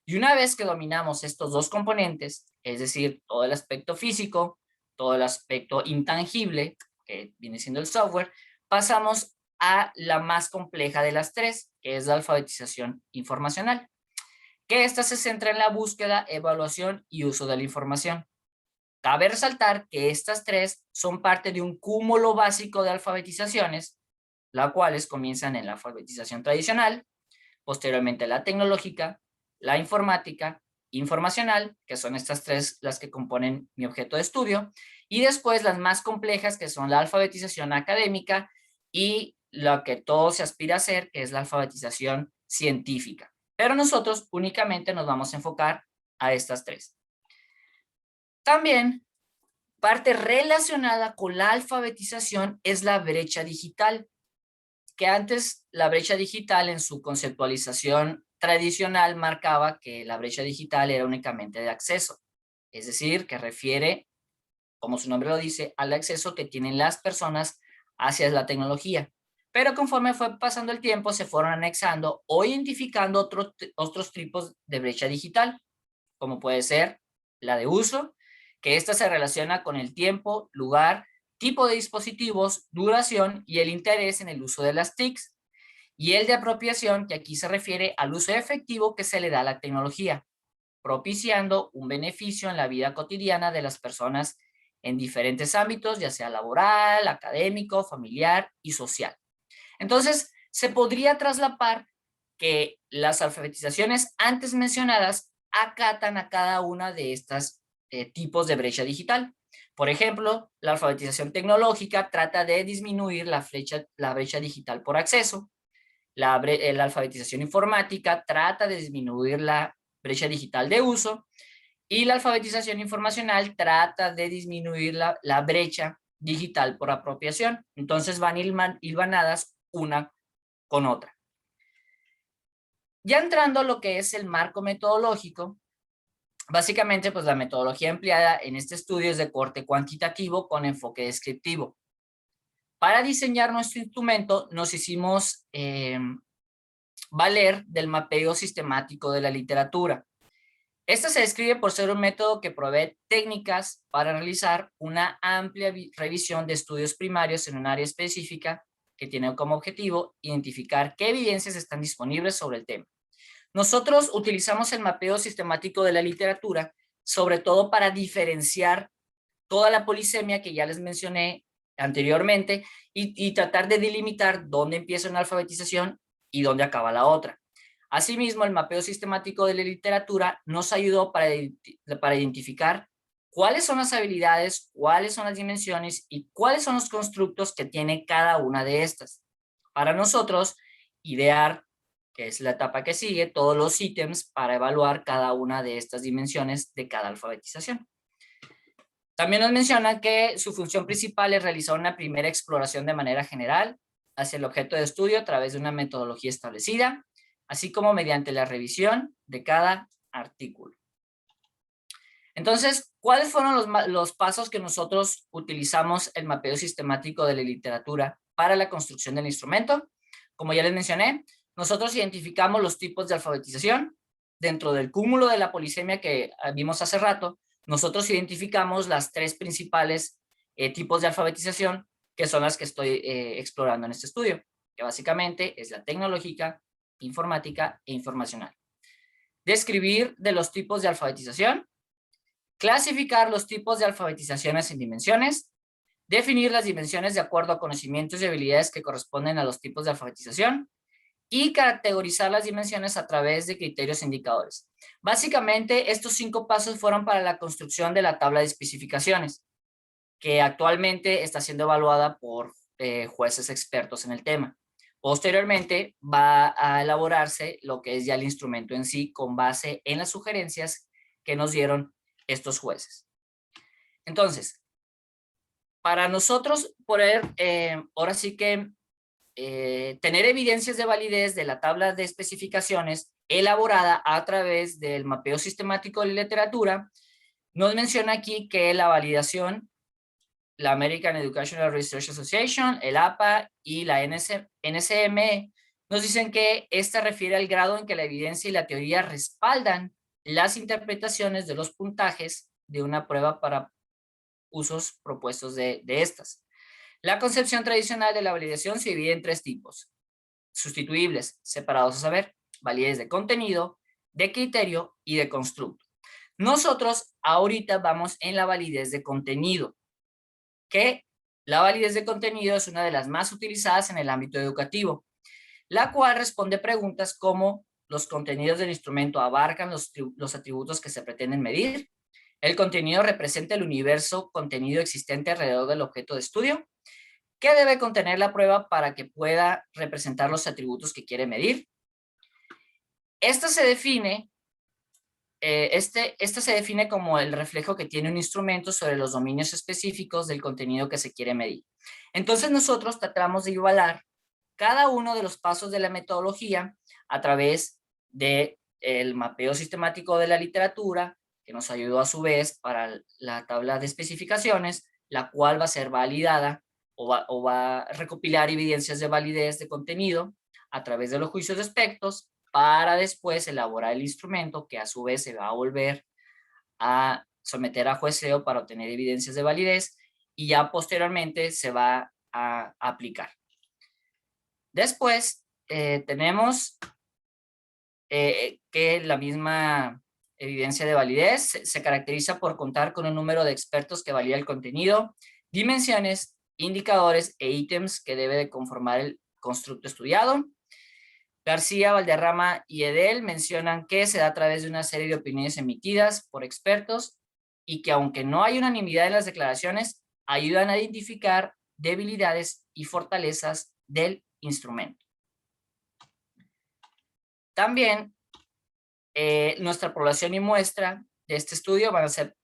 Y una vez que dominamos estos dos componentes, es decir, todo el aspecto físico, todo el aspecto intangible, que viene siendo el software, pasamos a la más compleja de las tres, que es la alfabetización informacional, que esta se centra en la búsqueda, evaluación y uso de la información. Cabe resaltar que estas tres son parte de un cúmulo básico de alfabetizaciones, las cuales comienzan en la alfabetización tradicional, posteriormente la tecnológica, la informática, informacional, que son estas tres las que componen mi objeto de estudio, y después las más complejas, que son la alfabetización académica y lo que todo se aspira a hacer, que es la alfabetización científica. Pero nosotros únicamente nos vamos a enfocar a estas tres. También, parte relacionada con la alfabetización es la brecha digital, que antes la brecha digital en su conceptualización tradicional marcaba que la brecha digital era únicamente de acceso, es decir, que refiere, como su nombre lo dice, al acceso que tienen las personas hacia la tecnología. Pero conforme fue pasando el tiempo, se fueron anexando o identificando otros tipos de brecha digital, como puede ser la de uso, que esta se relaciona con el tiempo, lugar, tipo de dispositivos, duración y el interés en el uso de las TICs, y el de apropiación, que aquí se refiere al uso efectivo que se le da a la tecnología, propiciando un beneficio en la vida cotidiana de las personas en diferentes ámbitos, ya sea laboral, académico, familiar y social. Entonces, se podría traslapar que las alfabetizaciones antes mencionadas acatan a cada una de estas tipos de brecha digital. Por ejemplo, la alfabetización tecnológica trata de disminuir la brecha digital por acceso. La alfabetización informática trata de disminuir la brecha digital de uso. Y la alfabetización informacional trata de disminuir la brecha digital por apropiación. Entonces van hilvanadas una con otra. Ya entrando a lo que es el marco metodológico, básicamente pues la metodología empleada en este estudio es de corte cuantitativo con enfoque descriptivo. Para diseñar nuestro instrumento nos hicimos valer del mapeo sistemático de la literatura. Esta se describe por ser un método que provee técnicas para realizar una amplia revisión de estudios primarios en un área específica que tiene como objetivo identificar qué evidencias están disponibles sobre el tema. Nosotros utilizamos el mapeo sistemático de la literatura, sobre todo para diferenciar toda la polisemia que ya les mencioné anteriormente y tratar de delimitar dónde empieza una alfabetización y dónde acaba la otra. Asimismo, el mapeo sistemático de la literatura nos ayudó para identificar cuáles son las habilidades, cuáles son las dimensiones y cuáles son los constructos que tiene cada una de estas. Para nosotros, idear que es la etapa que sigue, todos los ítems para evaluar cada una de estas dimensiones de cada alfabetización. También nos menciona que su función principal es realizar una primera exploración de manera general hacia el objeto de estudio a través de una metodología establecida, así como mediante la revisión de cada artículo. Entonces, ¿cuáles fueron los pasos que nosotros utilizamos el mapeo sistemático de la literatura para la construcción del instrumento? Como ya les mencioné, nosotros identificamos los tipos de alfabetización. Dentro del cúmulo de la polisemia que vimos hace rato, nosotros identificamos las tres principales tipos de alfabetización, que son las que estoy explorando en este estudio, que básicamente es la tecnológica, informática e informacional. Describir de los tipos de alfabetización, clasificar los tipos de alfabetizaciones en dimensiones, definir las dimensiones de acuerdo a conocimientos y habilidades que corresponden a los tipos de alfabetización y categorizar las dimensiones a través de criterios e indicadores. Básicamente, estos 5 pasos fueron para la construcción de la tabla de especificaciones, que actualmente está siendo evaluada por jueces expertos en el tema. Posteriormente, va a elaborarse lo que es ya el instrumento en sí, con base en las sugerencias que nos dieron estos jueces. Entonces, para nosotros poder, ahora sí que, tener evidencias de validez de la tabla de especificaciones elaborada a través del mapeo sistemático de literatura, nos menciona aquí que la validación, la American Educational Research Association, el APA y la NSM, nos dicen que esta refiere al grado en que la evidencia y la teoría respaldan las interpretaciones de los puntajes de una prueba para usos propuestos de estas. La concepción tradicional de la validación se divide en 3 tipos: sustituibles, separados a saber, validez de contenido, de criterio y de constructo. Nosotros ahorita vamos en la validez de contenido, que la validez de contenido es una de las más utilizadas en el ámbito educativo, la cual responde preguntas como: ¿los contenidos del instrumento abarcan los atributos que se pretenden medir? ¿El contenido representa el universo contenido existente alrededor del objeto de estudio? ¿Qué debe contener la prueba para que pueda representar los atributos que quiere medir? Esta se define como el reflejo que tiene un instrumento sobre los dominios específicos del contenido que se quiere medir. Entonces nosotros tratamos de igualar cada uno de los pasos de la metodología a través del mapeo sistemático de la literatura, que nos ayudó a su vez para la tabla de especificaciones, la cual va a ser validada o va a recopilar evidencias de validez de contenido a través de los juicios de aspectos, para después elaborar el instrumento, que a su vez se va a volver a someter a jueceo para obtener evidencias de validez, y ya posteriormente se va a aplicar. Después tenemos que la misma evidencia de validez se caracteriza por contar con un número de expertos que valida el contenido, dimensiones, indicadores e ítems que debe de conformar el constructo estudiado. García, Valderrama y Edel mencionan que se da a través de una serie de opiniones emitidas por expertos y que, aunque no hay unanimidad en las declaraciones, ayudan a identificar debilidades y fortalezas del instrumento. También nuestra población y muestra de este estudio van a ser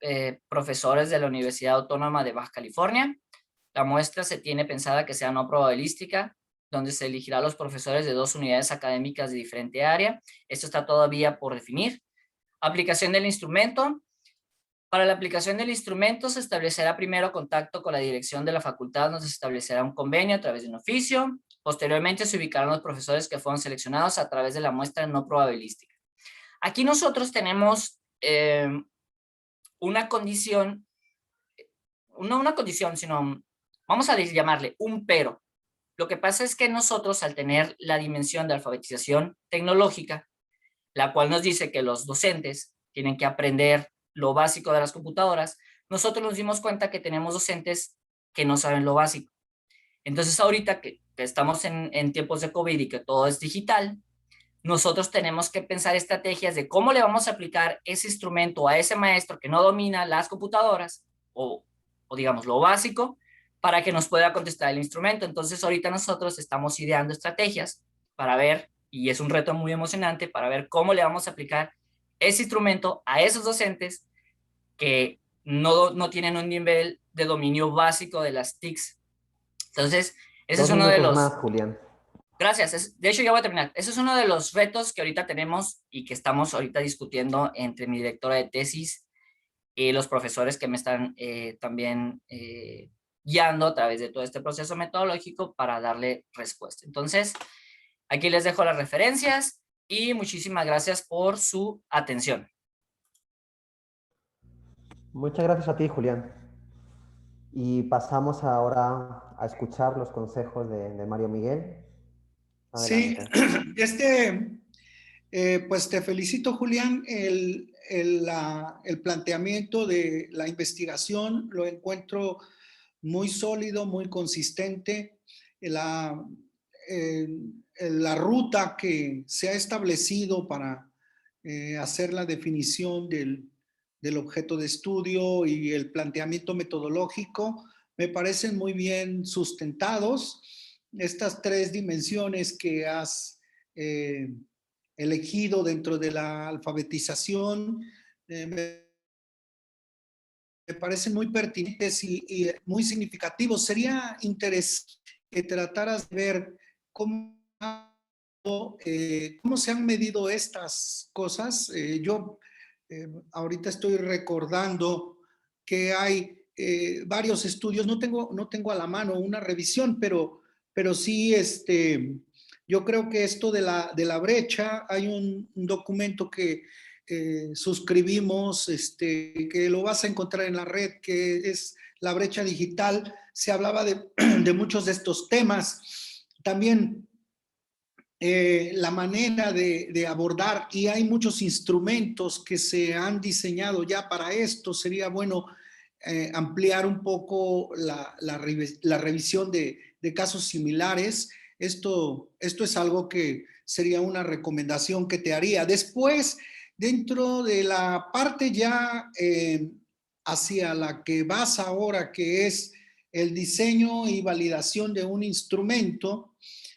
profesores de la Universidad Autónoma de Baja California. La muestra se tiene pensada que sea no probabilística, donde se elegirá a los profesores de 2 unidades académicas de diferente área. Esto está todavía por definir. Aplicación del instrumento. Para la aplicación del instrumento se establecerá primero contacto con la dirección de la facultad, donde se establecerá un convenio a través de un oficio. Posteriormente se ubicarán los profesores que fueron seleccionados a través de la muestra no probabilística. Aquí nosotros tenemos una condición, no una condición, sino vamos a llamarle un pero. Lo que pasa es que nosotros, al tener la dimensión de alfabetización tecnológica, la cual nos dice que los docentes tienen que aprender lo básico de las computadoras, nosotros nos dimos cuenta que tenemos docentes que no saben lo básico. Entonces ahorita que estamos en tiempos de COVID y que todo es digital, nosotros tenemos que pensar estrategias de cómo le vamos a aplicar ese instrumento a ese maestro que no domina las computadoras o digamos lo básico, para que nos pueda contestar el instrumento. Entonces ahorita nosotros estamos ideando estrategias para ver y es un reto muy emocionante para ver cómo le vamos a aplicar ese instrumento a esos docentes que no tienen un nivel de dominio básico de las TICs. Entonces, ese es 2 uno de minutos los... más, Julián. Gracias. De hecho, ya voy a terminar. Ese es uno de los retos que ahorita tenemos y que estamos ahorita discutiendo entre mi directora de tesis y los profesores que me están también guiando a través de todo este proceso metodológico para darle respuesta. Entonces, aquí les dejo las referencias y muchísimas gracias por su atención. Muchas gracias a ti, Julián. Y pasamos ahora a escuchar los consejos de Mario Miguel. Sí, Adelante. pues te felicito, Julián. El planteamiento de la investigación lo encuentro muy sólido, muy consistente. La ruta que se ha establecido para hacer la definición del objeto de estudio y el planteamiento metodológico me parecen muy bien sustentados. Estas 3 dimensiones que has elegido dentro de la alfabetización me parecen muy pertinentes y muy significativos. Sería interesante que trataras de ver cómo se han medido estas cosas. Yo ahorita estoy recordando que hay varios estudios, no tengo a la mano una revisión, pero sí, yo creo que esto de la brecha, hay un documento que suscribimos, que lo vas a encontrar en la red, que es la brecha digital. Se hablaba de muchos de estos temas. También la manera de abordar, y hay muchos instrumentos que se han diseñado ya para esto. Sería bueno ampliar un poco la revisión de casos similares. Esto es algo que sería una recomendación que te haría. Después, dentro de la parte ya hacia la que vas ahora, que es el diseño y validación de un instrumento,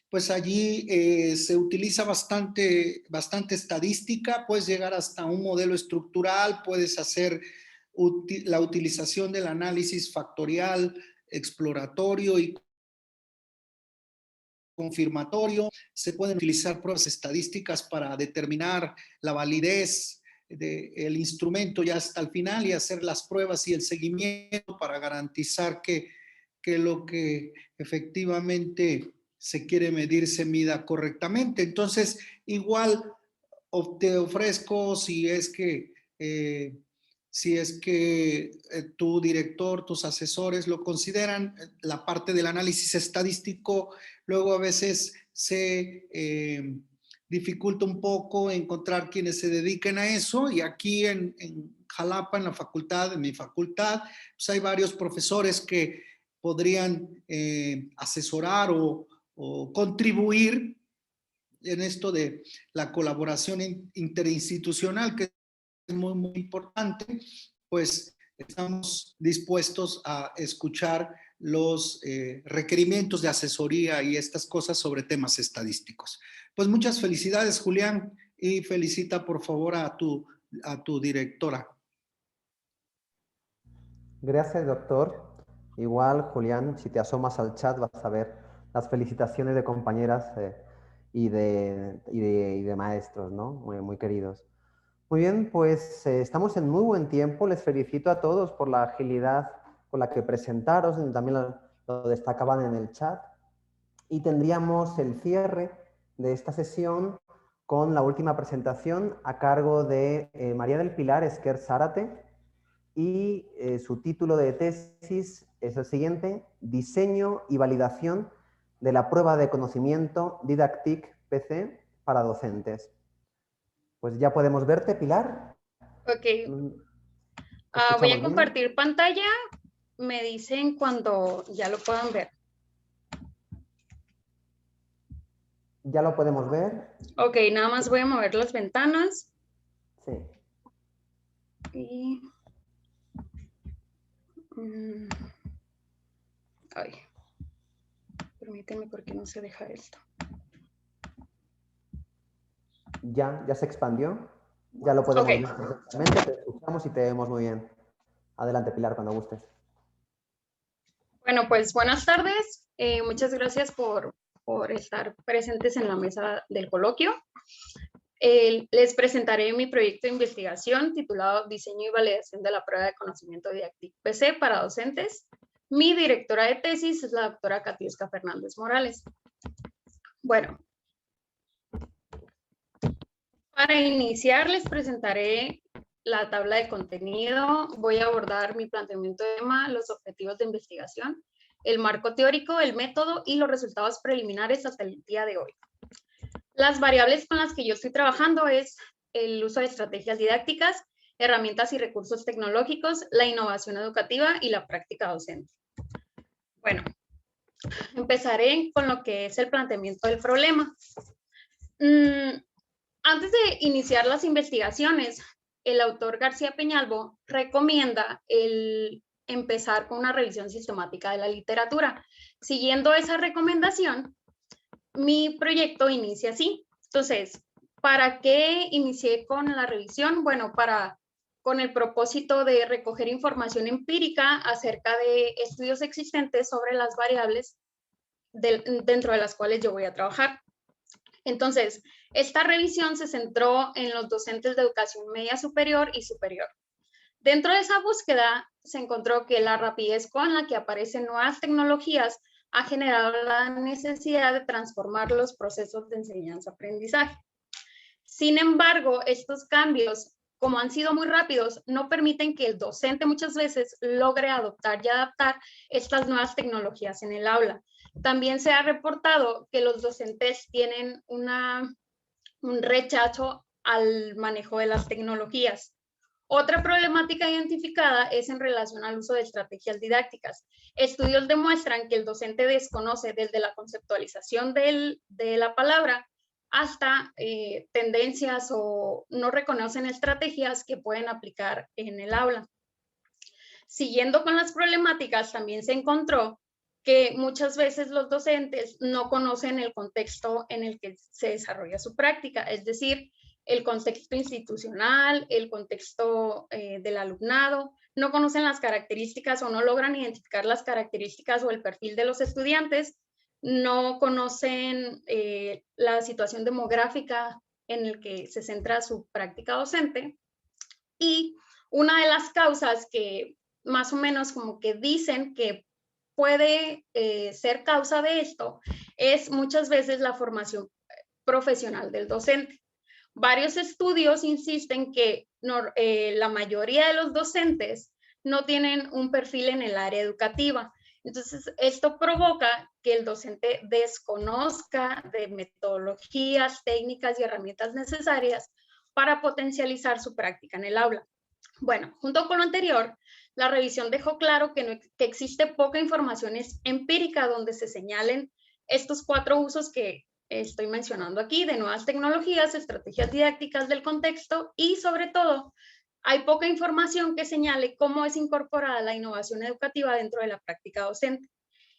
pues allí se utiliza bastante estadística. Puedes llegar hasta un modelo estructural, puedes hacer la utilización del análisis factorial, exploratorio y confirmatorio. Se pueden utilizar pruebas estadísticas para determinar la validez del instrumento ya hasta el final y hacer las pruebas y el seguimiento para garantizar que lo que efectivamente se quiere medir se mida correctamente. Entonces, igual te ofrezco, si es que tu director, tus asesores lo consideran, la parte del análisis estadístico, luego a veces se dificulta un poco encontrar quienes se dediquen a eso, y aquí en Jalapa, en mi facultad, pues hay varios profesores que podrían asesorar o contribuir en esto de la colaboración interinstitucional, que es muy, muy importante. Pues estamos dispuestos a escuchar los requerimientos de asesoría y estas cosas sobre temas estadísticos. Pues muchas felicidades, Julián, y felicita por favor a tu directora. Gracias, doctor. Igual, Julián, si te asomas al chat vas a ver las felicitaciones de compañeras y de maestros, ¿no? Muy, muy queridos. Muy bien, pues estamos en muy buen tiempo. Les felicito a todos por la agilidad con la que presentaron, también lo destacaban en el chat. Y tendríamos el cierre de esta sesión con la última presentación a cargo de María del Pilar Esquer Zárate, y su título de tesis es el siguiente: Diseño y validación de la prueba de conocimiento Didactic PC para docentes. Pues ya podemos verte, Pilar. Ok. Voy a ¿Escuchamos bien? compartir pantalla. Me dicen cuando ya lo puedan ver. ¿Ya lo podemos ver? Ok, nada más voy a mover las ventanas. Sí. Y... ay, permíteme porque no se deja esto. Ya se expandió. Ya lo podemos ver perfectamente. Te escuchamos y te vemos muy bien. Adelante, Pilar, cuando gustes. Bueno, pues buenas tardes. Muchas gracias por estar presentes en la mesa del coloquio. Les presentaré mi proyecto de investigación titulado Diseño y validación de la prueba de conocimiento Didactic PC para docentes. Mi directora de tesis es la doctora Katiuska Fernández Morales. Bueno, para iniciar les presentaré la tabla de contenido. Voy a abordar mi planteamiento de tema, los objetivos de investigación, el marco teórico, el método y los resultados preliminares hasta el día de hoy. Las variables con las que yo estoy trabajando es el uso de estrategias didácticas, herramientas y recursos tecnológicos, la innovación educativa y la práctica docente. Bueno, empezaré con lo que es el planteamiento del problema. Antes de iniciar las investigaciones, el autor García Peñalvo recomienda empezar con una revisión sistemática de la literatura. Siguiendo esa recomendación, mi proyecto inicia así. Entonces, ¿para qué inicié con la revisión? Bueno, con el propósito de recoger información empírica acerca de estudios existentes sobre las variables dentro de las cuales yo voy a trabajar. Entonces, esta revisión se centró en los docentes de educación media superior y superior. Dentro de esa búsqueda se encontró que la rapidez con la que aparecen nuevas tecnologías ha generado la necesidad de transformar los procesos de enseñanza-aprendizaje. Sin embargo, estos cambios, como han sido muy rápidos, no permiten que el docente muchas veces logre adoptar y adaptar estas nuevas tecnologías en el aula. También se ha reportado que los docentes tienen un rechazo al manejo de las tecnologías. Otra problemática identificada es en relación al uso de estrategias didácticas. Estudios demuestran que el docente desconoce desde la conceptualización de la palabra hasta tendencias o no reconocen estrategias que pueden aplicar en el aula. Siguiendo con las problemáticas, también se encontró que muchas veces los docentes no conocen el contexto en el que se desarrolla su práctica, es decir, el contexto institucional, el contexto del alumnado, no conocen las características o no logran identificar las características o el perfil de los estudiantes, no conocen la situación demográfica en el que se centra su práctica docente. Y una de las causas que más o menos como que dicen que puede ser causa de esto es muchas veces la formación profesional del docente. Varios estudios insisten que la mayoría de los docentes no tienen un perfil en el área educativa. Entonces, esto provoca que el docente desconozca de metodologías, técnicas y herramientas necesarias para potencializar su práctica en el aula. Bueno, junto con lo anterior, la revisión dejó claro que existe poca información empírica donde se señalen estos 4 usos que estoy mencionando aquí, de nuevas tecnologías, estrategias didácticas del contexto y, sobre todo, hay poca información que señale cómo es incorporada la innovación educativa dentro de la práctica docente.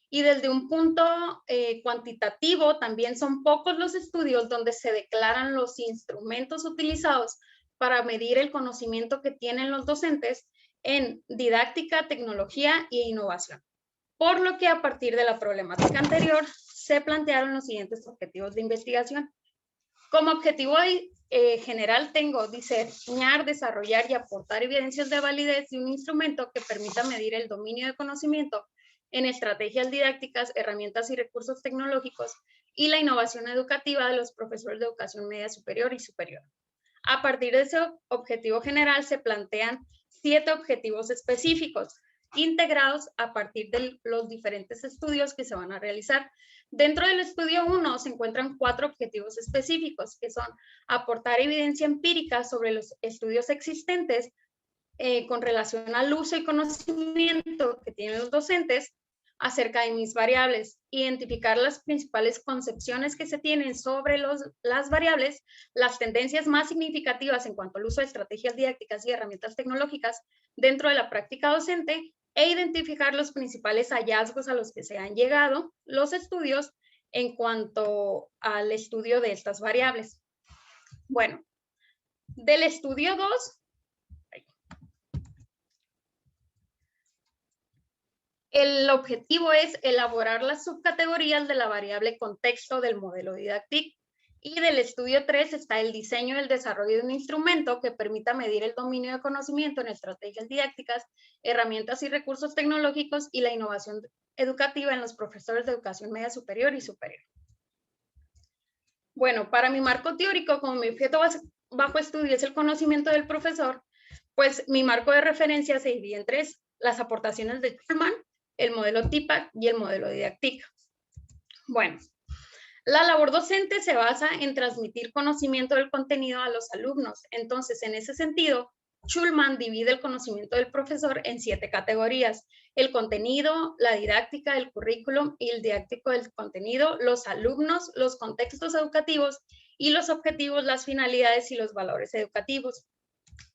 Y desde un punto cuantitativo, también son pocos los estudios donde se declaran los instrumentos utilizados para medir el conocimiento que tienen los docentes en didáctica, tecnología e innovación. Por lo que a partir de la problemática anterior, se plantearon los siguientes objetivos de investigación. Como objetivo general tengo diseñar, desarrollar y aportar evidencias de validez de un instrumento que permita medir el dominio de conocimiento en estrategias didácticas, herramientas y recursos tecnológicos y la innovación educativa de los profesores de educación media superior y superior. A partir de ese objetivo general se plantean 7 objetivos específicos integrados a partir de los diferentes estudios que se van a realizar. Dentro del estudio 1 se encuentran 4 objetivos específicos, que son aportar evidencia empírica sobre los estudios existentes con relación al uso y conocimiento que tienen los docentes acerca de mis variables, identificar las principales concepciones que se tienen sobre las variables, las tendencias más significativas en cuanto al uso de estrategias didácticas y herramientas tecnológicas dentro de la práctica docente e identificar los principales hallazgos a los que se han llegado los estudios en cuanto al estudio de estas variables. Bueno, del estudio 2, el objetivo es elaborar las subcategorías de la variable contexto del modelo didáctico. Y del estudio 3 está el diseño y el desarrollo de un instrumento que permita medir el dominio de conocimiento en estrategias didácticas, herramientas y recursos tecnológicos y la innovación educativa en los profesores de educación media superior y superior. Bueno, para mi marco teórico, como mi objeto bajo estudio es el conocimiento del profesor, pues mi marco de referencia se divide en 3, las aportaciones de Schulman, el modelo TIPAC y el modelo didáctico. Bueno, la labor docente se basa en transmitir conocimiento del contenido a los alumnos. Entonces, en ese sentido, Schulman divide el conocimiento del profesor en 7 categorías: el contenido, la didáctica, el currículum y el didáctico del contenido, los alumnos, los contextos educativos y los objetivos, las finalidades y los valores educativos.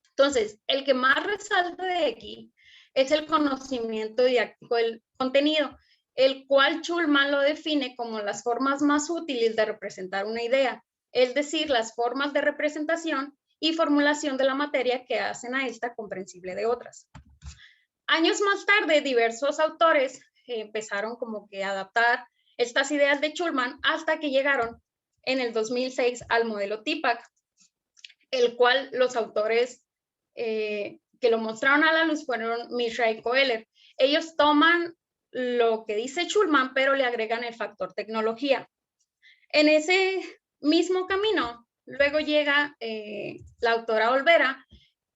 Entonces, el que más resalta de aquí es el conocimiento didáctico del contenido, el cual Schulman lo define como las formas más útiles de representar una idea, es decir, las formas de representación y formulación de la materia que hacen a esta comprensible de otras. Años más tarde, diversos autores empezaron como que a adaptar estas ideas de Schulman hasta que llegaron en el 2006 al modelo TIPAC, el cual los autores que lo mostraron a la luz fueron Mishra y Kohler. Ellos toman lo que dice Schulman, pero le agregan el factor tecnología. En ese mismo camino, luego llega la autora Olvera,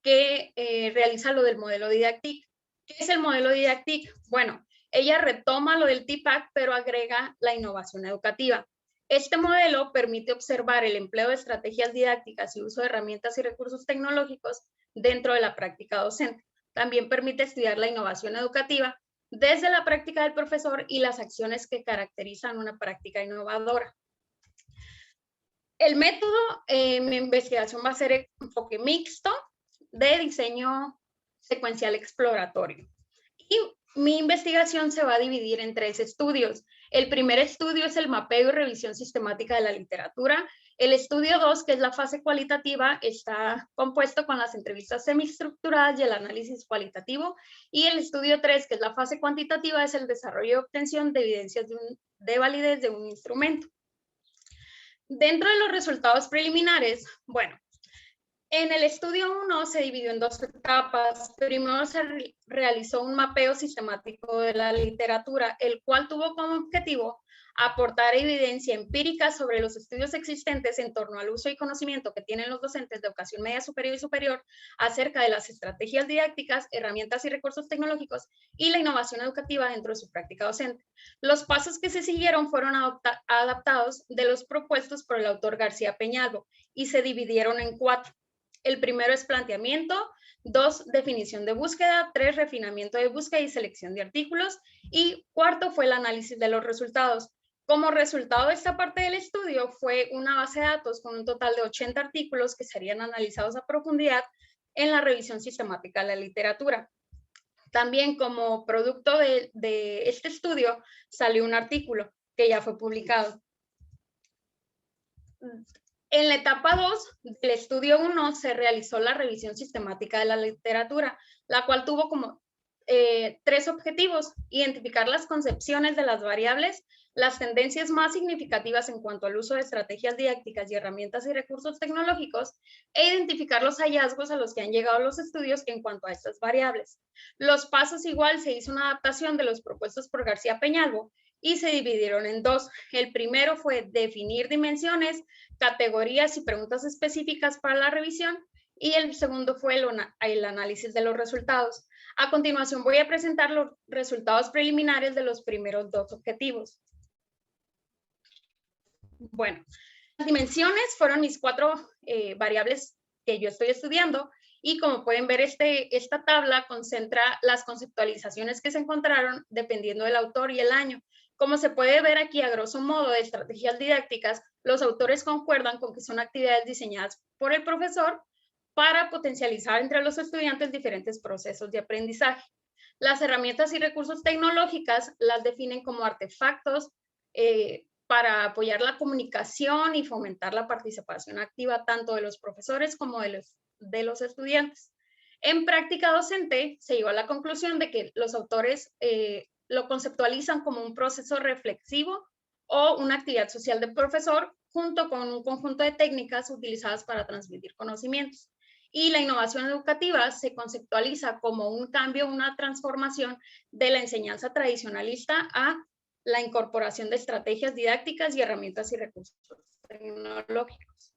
que realiza lo del modelo didáctico. ¿Qué es el modelo didáctico? Bueno, ella retoma lo del TIPAC, pero agrega la innovación educativa. Este modelo permite observar el empleo de estrategias didácticas y uso de herramientas y recursos tecnológicos dentro de la práctica docente. También permite estudiar la innovación educativa desde la práctica del profesor y las acciones que caracterizan una práctica innovadora. El método, mi investigación va a ser enfoque mixto de diseño secuencial exploratorio. Y mi investigación se va a dividir en 3 estudios. El primer estudio es el mapeo y revisión sistemática de la literatura. El estudio 2, que es la fase cualitativa, está compuesto con las entrevistas semiestructuradas y el análisis cualitativo. Y el estudio 3, que es la fase cuantitativa, es el desarrollo y obtención de evidencias de validez de un instrumento. Dentro de los resultados preliminares, bueno, en el estudio 1 se dividió en 2 etapas. Primero se realizó un mapeo sistemático de la literatura, el cual tuvo como objetivo aportar evidencia empírica sobre los estudios existentes en torno al uso y conocimiento que tienen los docentes de educación media superior y superior acerca de las estrategias didácticas, herramientas y recursos tecnológicos y la innovación educativa dentro de su práctica docente. Los pasos que se siguieron fueron adaptados de los propuestos por el autor García Peñalvo y se dividieron en 4. El primero es planteamiento, 2, definición de búsqueda, 3, refinamiento de búsqueda y selección de artículos, y 4 fue el análisis de los resultados. Como resultado de esta parte del estudio fue una base de datos con un total de 80 artículos que serían analizados a profundidad en la revisión sistemática de la literatura. También como producto de este estudio salió un artículo que ya fue publicado. En la etapa 2 del estudio 1 se realizó la revisión sistemática de la literatura, la cual tuvo como 3 objetivos: identificar las concepciones de las variables, las tendencias más significativas en cuanto al uso de estrategias didácticas y herramientas y recursos tecnológicos, e identificar los hallazgos a los que han llegado los estudios en cuanto a estas variables. Los pasos igual se hizo una adaptación de los propuestos por García Peñalvo y se dividieron en 2. El primero fue definir dimensiones, categorías y preguntas específicas para la revisión, y el segundo fue el análisis de los resultados. A continuación voy a presentar los resultados preliminares de los primeros 2 objetivos. Bueno, las dimensiones fueron mis 4 variables que yo estoy estudiando, y como pueden ver, esta tabla concentra las conceptualizaciones que se encontraron dependiendo del autor y el año. Como se puede ver aquí, a grosso modo, de estrategias didácticas, los autores concuerdan con que son actividades diseñadas por el profesor para potencializar entre los estudiantes diferentes procesos de aprendizaje. Las herramientas y recursos tecnológicas las definen como artefactos para apoyar la comunicación y fomentar la participación activa tanto de los profesores como de los estudiantes. En práctica docente se llegó a la conclusión de que los autores lo conceptualizan como un proceso reflexivo o una actividad social del profesor junto con un conjunto de técnicas utilizadas para transmitir conocimientos. Y la innovación educativa se conceptualiza como un cambio, una transformación de la enseñanza tradicionalista a la incorporación de estrategias didácticas y herramientas y recursos tecnológicos.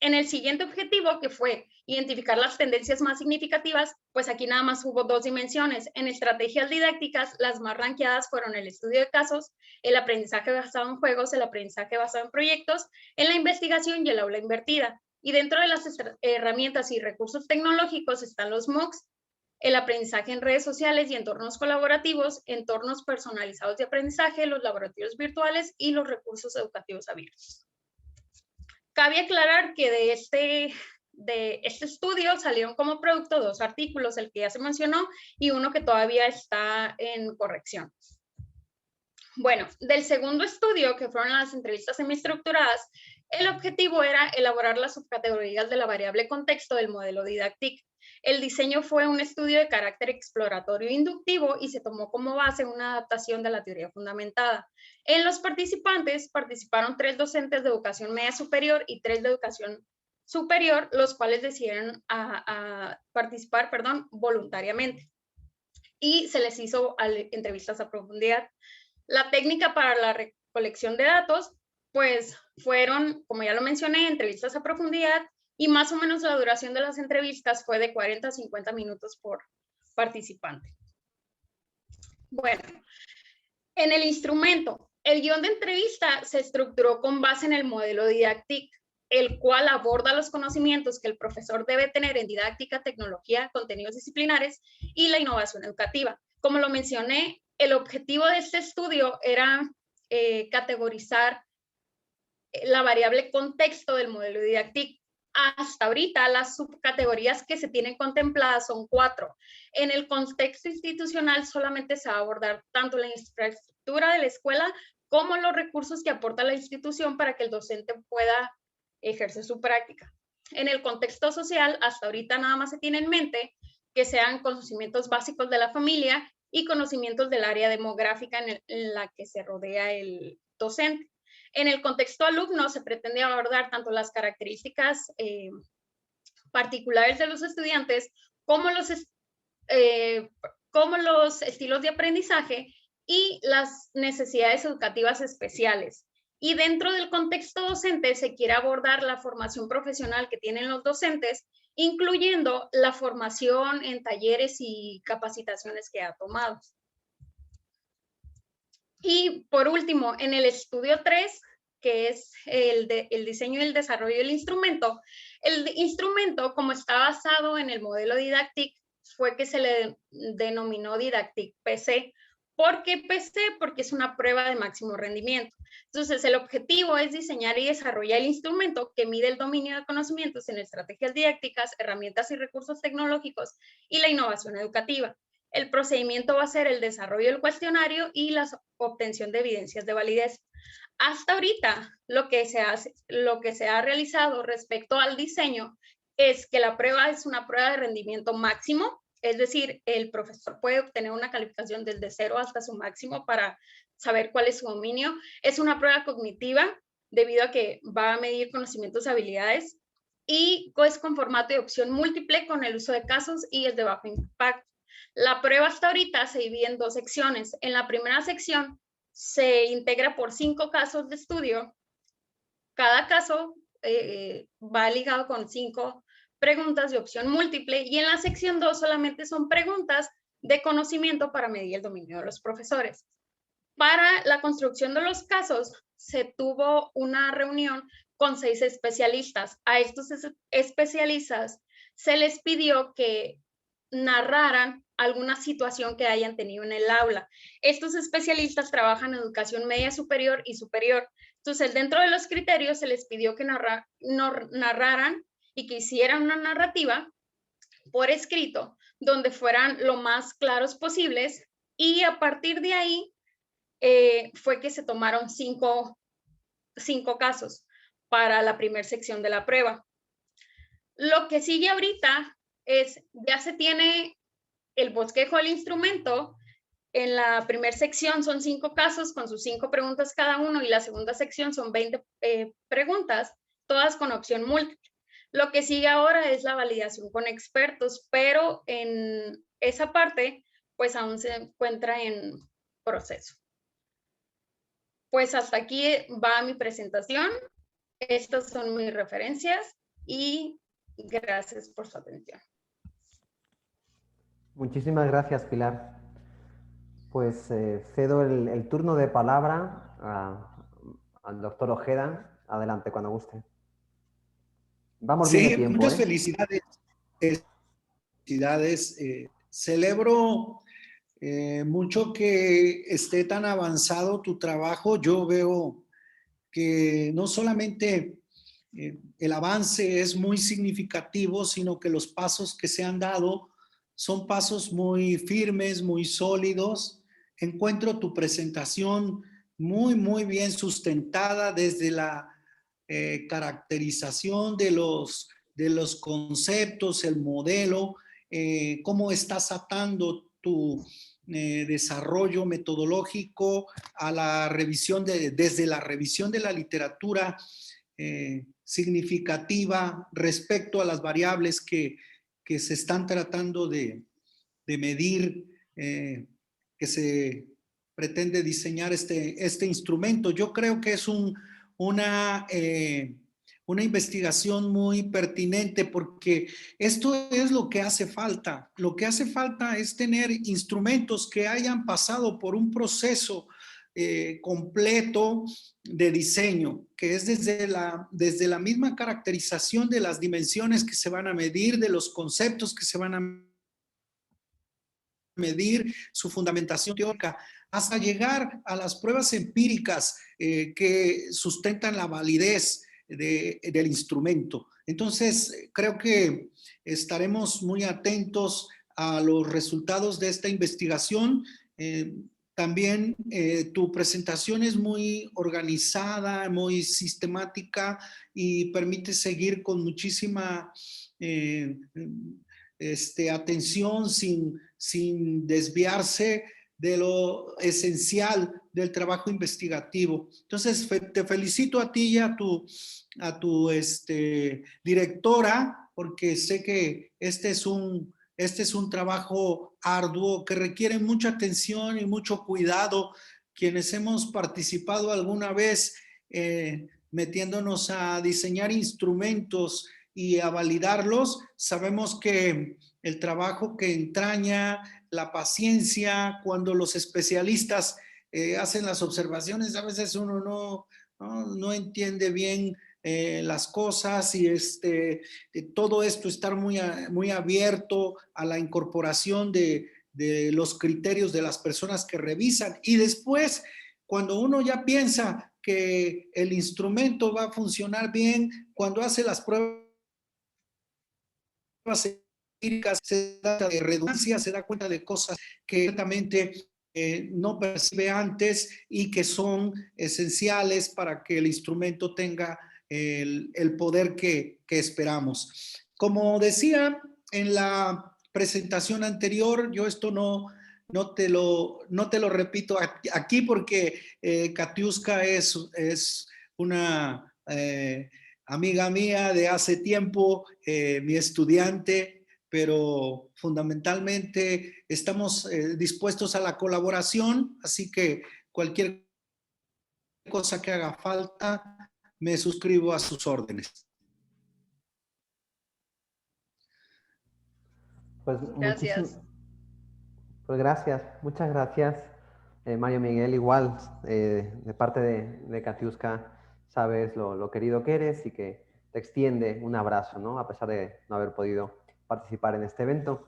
En el siguiente objetivo, que fue identificar las tendencias más significativas, pues aquí nada más hubo 2 dimensiones. En estrategias didácticas, las más ranqueadas fueron el estudio de casos, el aprendizaje basado en juegos, el aprendizaje basado en proyectos, en la investigación y el aula invertida. Y dentro de las herramientas y recursos tecnológicos están los MOOCs, el aprendizaje en redes sociales y entornos colaborativos, entornos personalizados de aprendizaje, los laboratorios virtuales y los recursos educativos abiertos. Cabe aclarar que de este estudio salieron como producto 2 artículos, el que ya se mencionó y uno que todavía está en corrección. Bueno, del segundo estudio, que fueron las entrevistas semiestructuradas, el objetivo era elaborar las subcategorías de la variable contexto del modelo Didactic. El diseño fue un estudio de carácter exploratorio e inductivo y se tomó como base una adaptación de la teoría fundamentada. En los participantes participaron 3 docentes de educación media superior y 3 de educación superior, los cuales decidieron participar voluntariamente. Y se les hizo entrevistas a profundidad. La técnica para la recolección de datos, pues fueron, como ya lo mencioné, entrevistas a profundidad, y más o menos la duración de las entrevistas fue de 40 a 50 minutos por participante. Bueno, en el instrumento, el guión de entrevista se estructuró con base en el modelo Didactic, el cual aborda los conocimientos que el profesor debe tener en didáctica, tecnología, contenidos disciplinares y la innovación educativa. Como lo mencioné, el objetivo de este estudio era categorizar la variable contexto del modelo Didactic. Hasta ahorita las subcategorías que se tienen contempladas son 4. En el contexto institucional solamente se va a abordar tanto la infraestructura de la escuela como los recursos que aporta la institución para que el docente pueda ejercer su práctica. En el contexto social, hasta ahorita nada más se tiene en mente que sean conocimientos básicos de la familia y conocimientos del área demográfica en la que se rodea el docente. En el contexto alumno se pretende abordar tanto las características particulares de los estudiantes como los estilos de aprendizaje y las necesidades educativas especiales. Y dentro del contexto docente se quiere abordar la formación profesional que tienen los docentes, incluyendo la formación en talleres y capacitaciones que ha tomado. Y por último, en el estudio 3, que es el diseño y el desarrollo del instrumento, el instrumento, como está basado en el modelo Didactic, fue que se le denominó Didactic PC. ¿Por qué PC? Porque es una prueba de máximo rendimiento. Entonces, el objetivo es diseñar y desarrollar el instrumento que mide el dominio de conocimientos en estrategias didácticas, herramientas y recursos tecnológicos y la innovación educativa. El procedimiento va a ser el desarrollo del cuestionario y la obtención de evidencias de validez. Hasta ahorita, lo que se ha realizado respecto al diseño es que la prueba es una prueba de rendimiento máximo, es decir, el profesor puede obtener una calificación desde 0 hasta su máximo para saber cuál es su dominio. Es una prueba cognitiva debido a que va a medir conocimientos y habilidades, y es con formato de opción múltiple con el uso de casos y es de bajo impacto. La prueba hasta ahorita se divide en 2 secciones. En la primera sección se integra por 5 casos de estudio. Cada caso va ligado con 5 preguntas de opción múltiple, y en la sección 2 solamente son preguntas de conocimiento para medir el dominio de los profesores. Para la construcción de los casos se tuvo una reunión con 6 especialistas. A estos especialistas se les pidió que narraran alguna situación que hayan tenido en el aula. Estos especialistas trabajan en educación media superior y superior. Entonces, dentro de los criterios se les pidió que narraran y que hicieran una narrativa por escrito donde fueran lo más claros posibles, y a partir de ahí fue que se tomaron cinco casos para la primera sección de la prueba. Lo que sigue ahorita es, ya se tiene el bosquejo del instrumento. En la primera sección son 5 casos con sus 5 preguntas cada uno, y la segunda sección son 20 preguntas, todas con opción múltiple. Lo que sigue ahora es la validación con expertos, pero en esa parte pues aún se encuentra en proceso. Pues hasta aquí va mi presentación. Estas son mis referencias y gracias por su atención. Muchísimas gracias, Pilar. Pues cedo el turno de palabra al doctor Ojeda. Adelante, cuando guste. Vamos bien de tiempo. Muchas felicidades. Felicidades. Celebro mucho que esté tan avanzado tu trabajo. Yo veo que no solamente el avance es muy significativo, sino que los pasos que se han dado son pasos muy firmes, muy sólidos. Encuentro tu presentación muy bien sustentada desde la caracterización de los conceptos, el modelo, cómo estás atando tu desarrollo metodológico a la revisión desde la revisión de la literatura significativa respecto a las variables que se están tratando de medir, que se pretende diseñar este instrumento. Yo creo que es una investigación muy pertinente, porque esto es lo que hace falta. Lo que hace falta es tener instrumentos que hayan pasado por un proceso completo de diseño, que es desde la misma caracterización de las dimensiones que se van a medir, de los conceptos que se van a medir, su fundamentación teórica, hasta llegar a las pruebas empíricas que sustentan la validez del instrumento. Entonces, creo que estaremos muy atentos a los resultados de esta investigación. También tu presentación es muy organizada, muy sistemática y permite seguir con muchísima atención sin desviarse de lo esencial del trabajo investigativo. Entonces, te felicito a ti y a tu directora, porque sé que este es un trabajo arduo que requiere mucha atención y mucho cuidado. Quienes hemos participado alguna vez metiéndonos a diseñar instrumentos y a validarlos, sabemos que el trabajo que entraña, la paciencia, cuando los especialistas hacen las observaciones, a veces uno no entiende bien las cosas, y todo esto estar muy abierto a la incorporación de los criterios de las personas que revisan. Y después, cuando uno ya piensa que el instrumento va a funcionar bien, cuando hace las pruebas empíricas, se da de redundancia, se da cuenta de cosas que ciertamente no percibe antes y que son esenciales para que el instrumento tenga el poder que esperamos. Como decía en la presentación anterior, yo esto no te lo repito aquí, porque Katiuska es una amiga mía de hace tiempo, mi estudiante, pero fundamentalmente estamos dispuestos a la colaboración, así que cualquier cosa que haga falta, me suscribo a sus órdenes. Pues Gracias. Pues gracias, muchas gracias, Mario Miguel. Igual, de parte de Katiuska, sabes lo querido que eres y que te extiende un abrazo, ¿no? A pesar de no haber podido participar en este evento.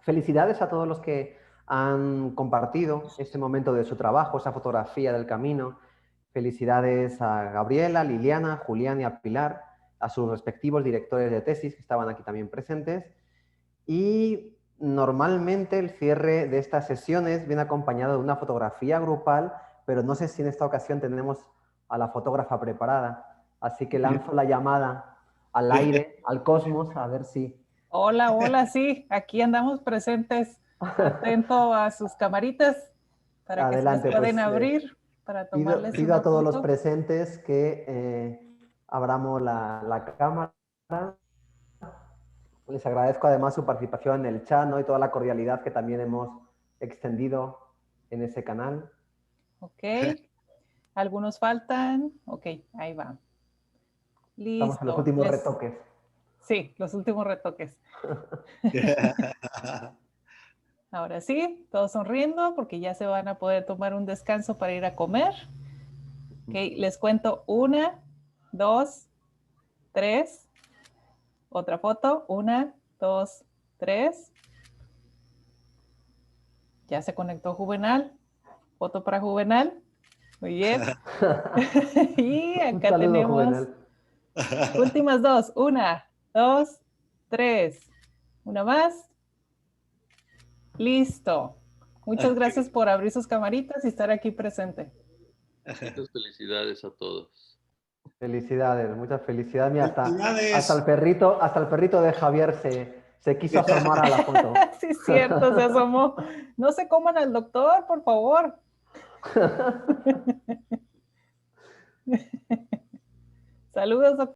Felicidades a todos los que han compartido este momento de su trabajo, esa fotografía del camino. Felicidades a Gabriela, Liliana, Julián y a Pilar, a sus respectivos directores de tesis que estaban aquí también presentes. Y normalmente el cierre de estas sesiones viene acompañado de una fotografía grupal pero no sé si en esta ocasión tenemos a la fotógrafa preparada. Así que lanzo la llamada al aire, al cosmos, a ver si... Hola, hola, sí, aquí andamos presentes, atento a sus camaritas para Adelante, que se pueden pues, abrir para tomarles pido una a todos los foto. presentes que abramos la cámara. Les agradezco además su participación en el chat, ¿no? Y toda la cordialidad que también hemos extendido en ese canal. Ok, algunos faltan. Ok, ahí va. Listo. Estamos en los últimos retoques. Sí, los últimos retoques. Ahora sí, todos sonriendo porque ya se van a poder tomar un descanso para ir a comer. Ok, les cuento 1, 2, 3. Otra foto, 1, 2, 3. Ya se conectó Juvenal. Foto para Juvenal. Muy bien. Y Un acá saludo, tenemos Juvenal. últimas 2. 1, 2, 3. Una más. Listo. Muchas gracias por abrir sus camaritas y estar aquí presente. Muchas felicidades a todos. Felicidades, muchas felicidades. Mira, Felicidades. hasta el perrito de Javier se quiso asomar a la foto. Sí, es cierto, se asomó. No se coman al doctor, por favor. Saludos, doctor.